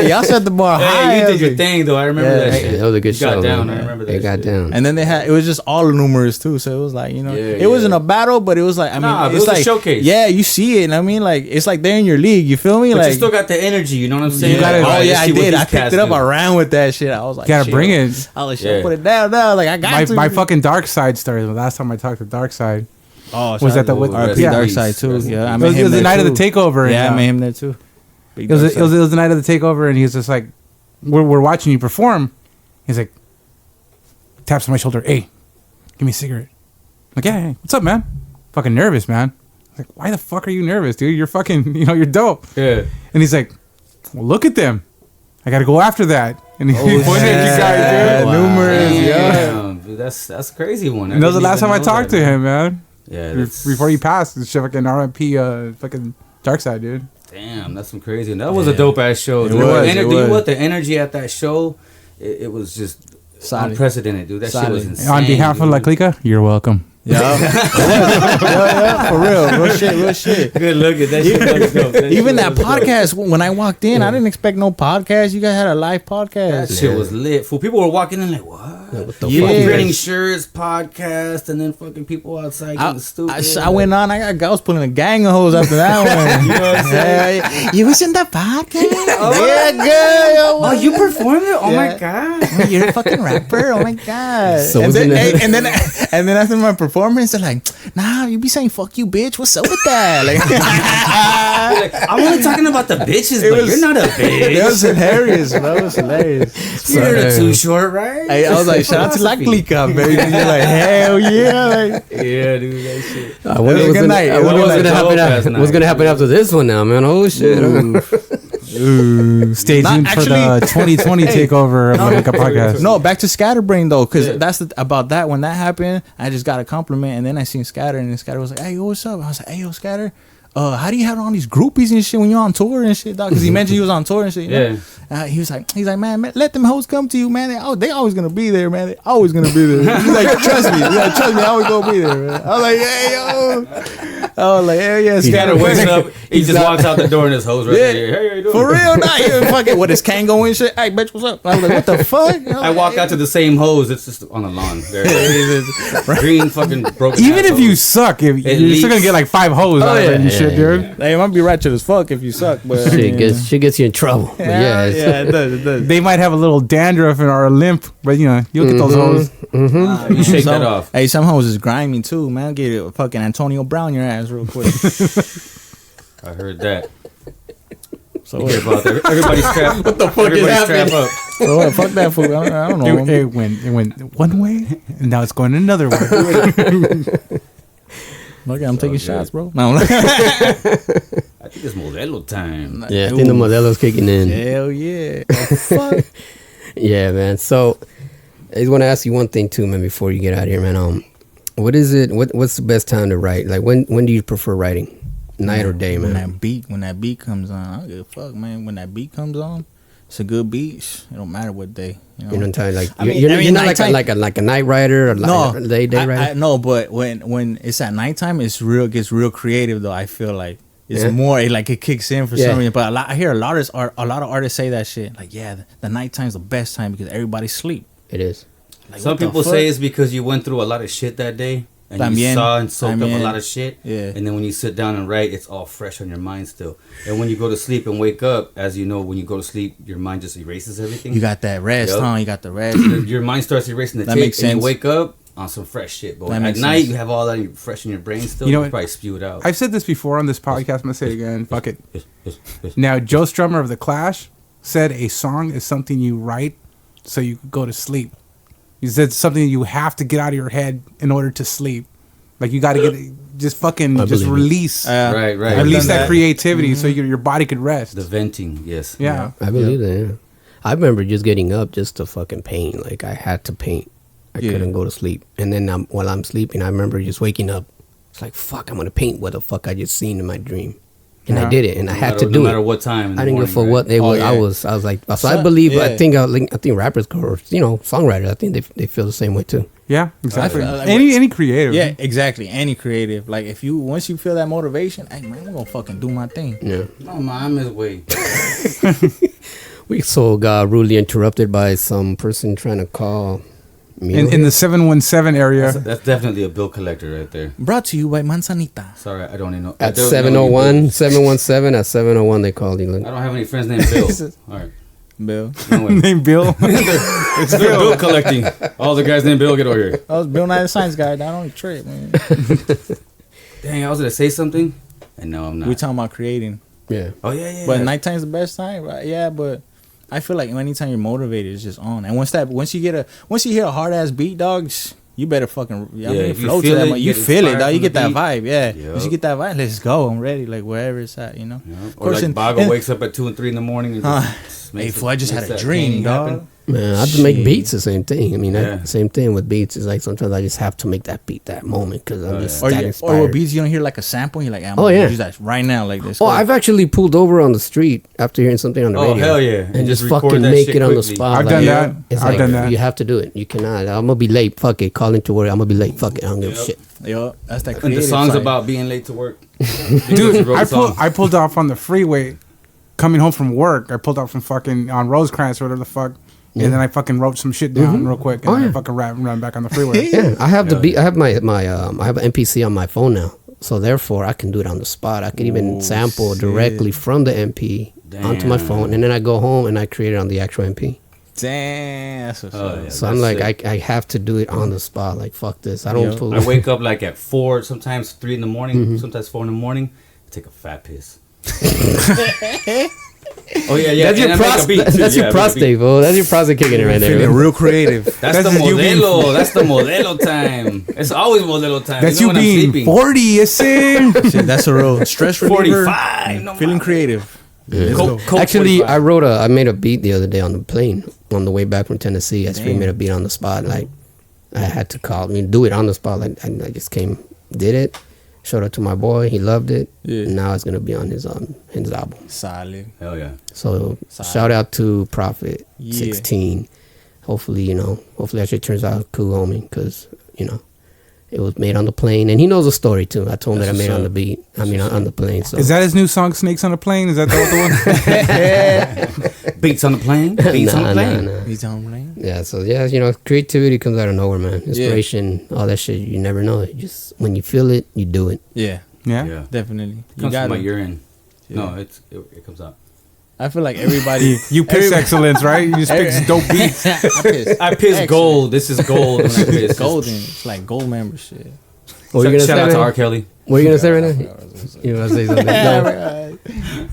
"Y'all set the bar high." Hey, you I did was your like- thing though. I remember that Yeah. shit. That was a good You show. got down. man. I remember that. It got shit. down. And then it was just all numerous too. So it was like, you know, Yeah, it wasn't a battle, but it was like, I mean, Nah, but it's it was a like showcase. Yeah, you see it, and I mean, like, it's like they're in your league. You feel me? But Like, you still got the energy. You know what I'm saying? you gotta- oh Alright, yeah, let's I see what did. these I picked cats it up. do. I ran with that shit. I was like, Gotta shit. bring it. I was like, Yeah. shit, put it down. Like, I got My to. fucking dark side story. The last time I talked to Dark Side, Oh, was that the with- RP yeah. Dark Side too? Rest in Yeah, I it met was, him it was the there, night of too. the takeover. Yeah, I and, met him there too. Big It was, Dark it, was, Side. it was the night of the takeover, and he was just like, we're watching you perform. He's like, taps on my shoulder. Hey, give me a cigarette. I'm like, yeah, hey, what's up, man? Fucking nervous, man. I was like, why the fuck are you nervous, dude? You're fucking, you're dope. Yeah. And he's like, well, look at them. I got to go after that. And he pointed at you guys, yeah, dude. numerous. Yeah. Damn, dude, that's a crazy one. And that was the last time I talked to him, man. Yeah. that's- Before he passed, it's fucking RIP, fucking Dark Side, dude. Damn, that's some crazy. And that was a dope ass show. It Dude. was, The it you know was. what? The energy at that show, it was just Solid. unprecedented, dude. That shit was Solid. insane. On behalf of La dude. Clika, you're welcome. Yeah, for real shit. Good look at that shit. was dope. Even shit that was dope. podcast, when I walked in, I didn't expect no podcast. You guys had a live That podcast. shit was lit. Fool, people were walking in like, what? Yeah. Fucking printing shirts, podcast, and then fucking people outside getting stupid. I went on. I was pulling a gang of hoes after that one. You know what I'm saying? Yeah, you was in the podcast? Yeah, girl. Oh, you performed it? Oh Yeah. my god. You're a fucking rapper. Oh my god. So and, wasn't then, it- and then after my performance, they're like, nah, you be saying fuck you, bitch. What's up with that? Like, Like, I'm only talking about the bitches, It but was- you're not a bitch. that was hilarious. That was hilarious. You're too short, right? I was like, shout out to La Clika, baby. You're like, hell yeah. Like, Yeah, dude, that shit. I wonder It was a what's good gonna, night. I It wonder was what's a gonna happen. dope-ass What's night, gonna happen dude. after this one now, man? Oh shit! Stay Not tuned for the 2020 takeover of the Clika podcast. no, back to Scatterbrain though, because that's about that. When that happened, I just got a compliment, and then I seen Scatter, and Scatter was like, "Hey, yo, what's up?" I was like, "Hey, yo, Scatter, how do you have all these groupies and shit when you're on tour and shit, dog?" Because he mentioned he was on tour and shit. You know? He was like, man, let them hoes come to you, man. They always gonna be there, man. They always gonna be there. He's like, trust me, I always gonna be there, man. I was like, hey, yo. I was like, hell yeah, Scatter Scatter wakes up, he just walks out the door and his hose right Yeah. there. Hey, how you doing? For real, not even fucking with his Kango and shit. Hey, bitch, what's up? I was like, what the fuck? I walk out to the same hose. It's just on the lawn. There, green fucking broken. Even ass if you hose. suck, you're leaks. still gonna get like 5 hoes out of it and yeah, shit, yeah, dude. Hey, it might be ratchet as fuck if you suck, but Shit gets you in trouble. But yeah, it does, it does. They might have a little dandruff or a limp, but you'll get those hoes. You shake that off. Hey, some hoes is grimy too, man. Get it, fucking Antonio Brown your ass real quick. I heard that. So Be what? careful out there. Everybody strap. What the fuck is strap happening? up. So what? Fuck that fool. I don't know. It went one way, and now it's going another way. Look, I'm taking good. shots, bro. No, I think it's Modelo time. yeah. I think the Modelo's kicking in. hell yeah. Oh, fuck. Yeah, man. So I just want to ask you one thing too, man. Before you get out of here, man. What is it? What's the best time to write? Like when do you prefer writing? Night or day, When man? that beat comes on, I don't give a fuck, man. When that beat comes on, it's a good beat. It don't matter what day. You know? You know, time like I mean- you're, I mean, you're not nighttime- like a night writer or No, like a day writer. no, but when it's at nighttime, gets real creative though. I feel like it's Yeah. more like it kicks in for Yeah. some reason. But I hear a lot of artists say that shit. Like, yeah, the nighttime's the best time because everybody sleep. It is. Like, Some what the people fuck? say it's because you went through a lot of shit that day. And you También. saw and soaked up a También. lot of shit. Yeah. And then when you sit down and write, it's all fresh on your mind still. And when you go to sleep and wake up, as you know, when you go to sleep, your mind just erases everything. You got that rest, Yup. huh? You got the rest. your mind starts erasing the That tape, makes and sense. you wake up on some fresh shit. But That at makes night, sense. you have all that fresh in your brain still. You know You what? probably spew it out. I've said this before on this podcast. I'm gonna say it again. Fuck it. Now, Joe Strummer of the Clash said a song is something you write so you can go to sleep. He said something you have to get out of your head in order to sleep. Like you got to get just fucking I just believe it. release Right. release done that that. creativity so your body could rest. The venting, yes. Yeah. I believe that. Yeah. I remember just getting up just to fucking paint. Like I had to paint. I Yeah. couldn't go to sleep. And then while I'm sleeping, I remember just waking up. It's like, fuck, I'm gonna paint what the fuck I just seen in my dream. And Yeah. I did it, and I had to No do matter it. what time. in the I didn't give a fuck morning, what they Oh, were. yeah. I was like, so I So- believe. yeah. I think rappers or songwriters. I think they feel the same way too. Yeah, exactly. feel like- Any creative. Yeah, exactly. Any creative. Like if you once you feel that motivation, hey man, I'm gonna fucking do my thing. Yeah. No, man, I'm way. We got rudely interrupted by some person trying to call. Mino. In the 717 area. That's definitely a bill collector right there. Brought to you by Manzanita. Sorry, I don't even know. At I don't know 701, any 717, at 701 they called you. bills. I don't have any friends named Bill. All right. Bill. No way. Named Bill. It's bill collecting. All the guys named Bill, get over here. I was Bill Nye the Science Guy. That only trip, man. Dang, I was gonna say something, and no, I'm not. We talking about creating. Yeah. Oh yeah. But nighttime's the best time, right? Yeah, but I feel like anytime you're motivated, it's just on. And once you hear a hard ass beat, dogs, you better fucking if you flow to feel that. it, You get feel it, inspired dog. You from get the that beat. vibe, yeah. Yup. Once you get that vibe, let's go. I'm ready. Like wherever it's at, you know. Or like and- Bago and- wakes up at 2 and 3 in the morning and just Hey, makes fool, I just makes had a that dream, painting dog. happen. Man, I have to make Shit. beats the same thing. I mean, Yeah. same thing with beats. It's like sometimes I just have to make that beat that moment because I'm just Or that you, inspired. or with beats you don't hear like a sample, you're like, I'm Oh, gonna yeah. use that right now, like this. Oh, I've actually pulled over on the street after hearing something on the Oh, radio. hell yeah. And And just just record fucking that make shit it on the quickly. spot. I've like, done that. It's I've like, done that. You have to do it. You cannot. I'm gonna be late. Fuck it. Call into work. I'm gonna be late. Fuck it. I don't give a shit. Yo, that's that And creative the song's side. about being late to work. Dude, wrote a song. I pulled off on the freeway coming home from work. I pulled off from fucking on Rosecrans or whatever the fuck. And then I fucking wrote some shit down real quick, and Oh, then I yeah. fucking ran back on the freeway. Yeah, I have the beat. I have my I have an MPC on my phone now, so therefore I can do it on the spot. I can even sample directly from the MP onto my Damn. phone, and then I go home and I create it on the actual MP. Damn, that's what's Oh, up. yeah. So I'm That's like, I have to do it on the spot. Like fuck this. I don't Yo. pull. I wake up like at 4, sometimes 3 in the morning, sometimes 4 in the morning. I take a fat piss. Oh yeah. That's your and I make a beat, too. that's Yeah, your I make a beat. prostate, bro. That's your prostate kicking it right there. Feeling bro. real creative. That's the you being- modelo. That's the modelo time. It's always modelo time. That's even you when I'm being sleeping. 40, you see? Shit, that's a real stress reliever. 45. No Feeling mames. creative. Coke Actually, 45. I made a beat the other day on the plane on the way back from Tennessee. I actually made a beat on the spot. Like I had to do it on the spot. Like I just did it, showed it to my boy. He loved it. Yeah. And now it's gonna be on his album. Solid. Hell yeah. So shout out to Prophet Yeah. 16. Hopefully that shit turns out cool, homie. Because it was made on the plane, and he knows the story too. I told him that I made it on the beat. On the plane. So Is that his new song, Snakes on a Plane? Is that the one? Beats on the plane. Beats on the plane. Nah. He's on lane. Yeah, so creativity comes out of nowhere, man. Inspiration, all that shit, you never know. You just when you feel it, you do it. Yeah, Yeah. Yeah. definitely. It comes from my it. urine. Yeah. No, it comes out. I feel like everybody. You piss excellence, right? You just pick dope beats. I piss gold. This is gold when I piss. Golden. It's like gold membership. What are you gonna Shout say? out to right R. now? Kelly. What are you gonna say right now? You wanna say something? No.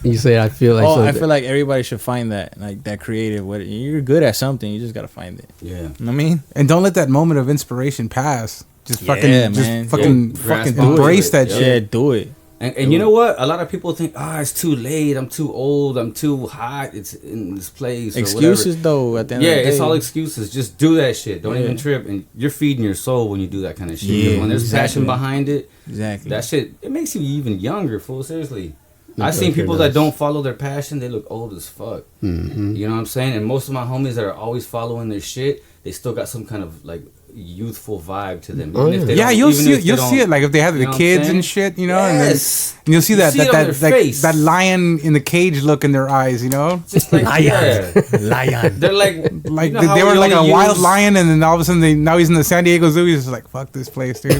You say I feel like. Oh, I something. feel like everybody should find that, like that creative. What you're good at something, you just gotta find it. Yeah. You know what I mean? And don't let that moment of inspiration pass. Just Yeah, fucking, man. just fucking, Yeah. fucking Grasp onto embrace it. that Yeah. shit. Yeah, do it. And you know what? A lot of people think, it's too late. I'm too old. I'm too hot. It's in this place. Or Excuses whatever. though. At the end Yeah, of the day, it's all excuses. Just do that shit. Don't Yeah. even trip. And you're feeding your soul when you do that kind of shit. 'Cause Yeah, when there's exactly. passion behind it, exactly. that shit, it makes you even younger, fool. Seriously. It I've seen does, it people does. that don't follow their passion. They look old as fuck. Mm-hmm. You know what I'm saying? And most of my homies that are always following their shit, they still got some kind of like youthful vibe to them. Oh, Even if yeah. they Yeah, don't- you'll even see if it. they You'll don't- see it. Like if they have you the know what I'm kids saying? and shit, and Yes. then you'll see You that see it on their face. that lion in the cage look in their eyes. You know, Just like, yeah. Lion. They're like, like you know how they were we like a only wild use- lion, and then all of a sudden now he's in the San Diego Zoo. He's just like, fuck this place, dude.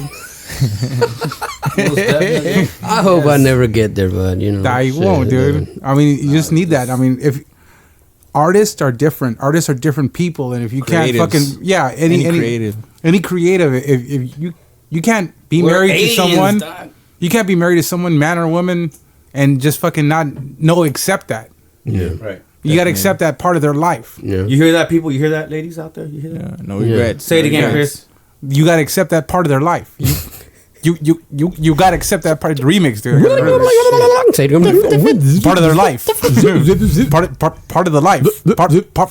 Most definitely. I hope I never get there, but Nah, you shit, won't, dude. man. I mean, you just need that. I mean, if artists are different people, and if you can't Creatives. fucking Any creative. any creative, if you can't be We're married to aliens, someone, dog. you can't be married to someone, man or woman, and just fucking not accept that. Yeah. Right. You got to accept that part of their life. Yeah. You hear that, people? You hear that, ladies out there? You hear that? Yeah, no regrets. Say it again, Yeah. Chris. You got to accept that part of their life. You gotta accept that part of the remix, dude. Say Part of their life. Part of the life.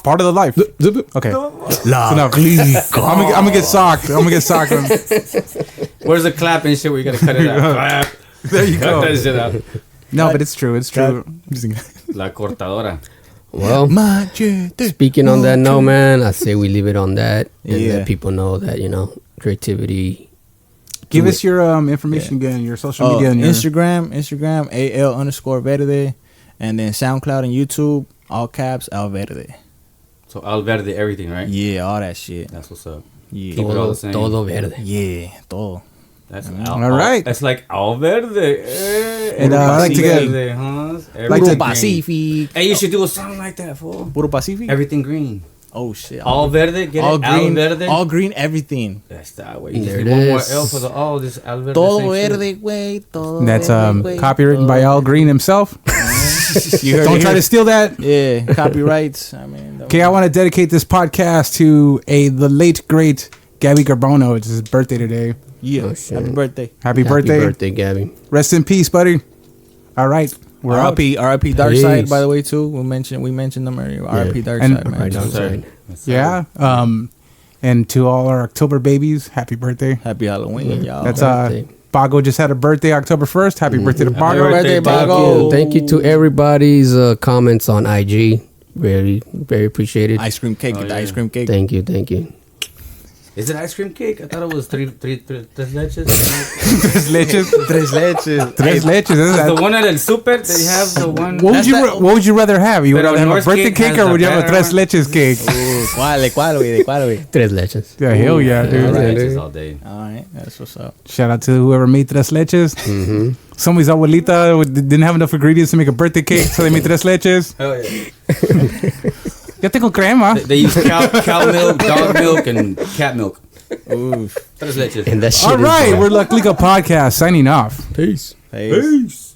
Part of the life. Okay. Enough. I'm gonna get socked. Where's the clap and shit where you gotta cut it out? Clap. There you Cut go. that shit out. No, but it's true. It's true. La cortadora. Well, speaking on that note, man, I say we leave it on that and Yeah. let people know that, creativity. Give us your information again, your social media, and your Instagram AL_Verde, and then SoundCloud and YouTube, all caps Alverde. So Alverde, everything, right? Yeah, all that shit. That's what's up. Yeah, Keep it all the same. Todo verde. yeah, todo. That's All right. That's like Alverde. And I like to get- Verde, huh? like to- Everything green. Pacific. Hey, you should do a song like that, fool. Puro Pacific. Everything green. Oh shit. All verde, get all it? green. Alverde. All green. Everything. That's that way. You just There need it one more is. L for the all. This Alverde. Todo same shit. verde, güey. Todo That's verde, güey, copywritten by todo Al Green himself. You heard Don't it try here. to steal that. Yeah, copyrights. I mean. Okay, I want to dedicate this podcast to the late great Gabby Garbono. It's his birthday today. Yeah. Oh, shit. Happy birthday. Happy Happy birthday. birthday, Gabby. Rest in peace, buddy. All right, we're out. RIP Dark Peace. Side, by the way, too. We mentioned them earlier. RIP Dark And- Side, man. Right Just- outside. Yeah. And to all our October babies, happy birthday. Happy Halloween, y'all. That's birthday. Bago just had a birthday October 1st. Happy birthday to Bago. birthday, Thank Bago. Thank you to everybody's comments on IG. Very, very appreciated. Ice cream cake. Get the yeah. ice cream cake. Thank you. Is it ice cream cake? I thought it was tres leches. Tres leches. Tres leches. Tres leches. The one at El Super, they have the one. What would you rather have? You would Pero rather have a North birthday Cake cake has or the would you have a better tres one. leches cake? ¿Cuál, güey? ¿Cuál, güey? Tres leches. Yeah, hell yeah, dude. All Yeah, right, dude. just all day. All right, that's what's up. Shout out to whoever made tres leches. Mm-hmm. Somebody's abuelita didn't have enough ingredients to make a birthday cake, so they made tres leches. Oh yeah. Ya tengo crema. They use cow milk, dog milk, and cat milk. Oof. Tres leches. And that shit All is right, bomb. we're La Clika Podcast signing off. Peace. Peace.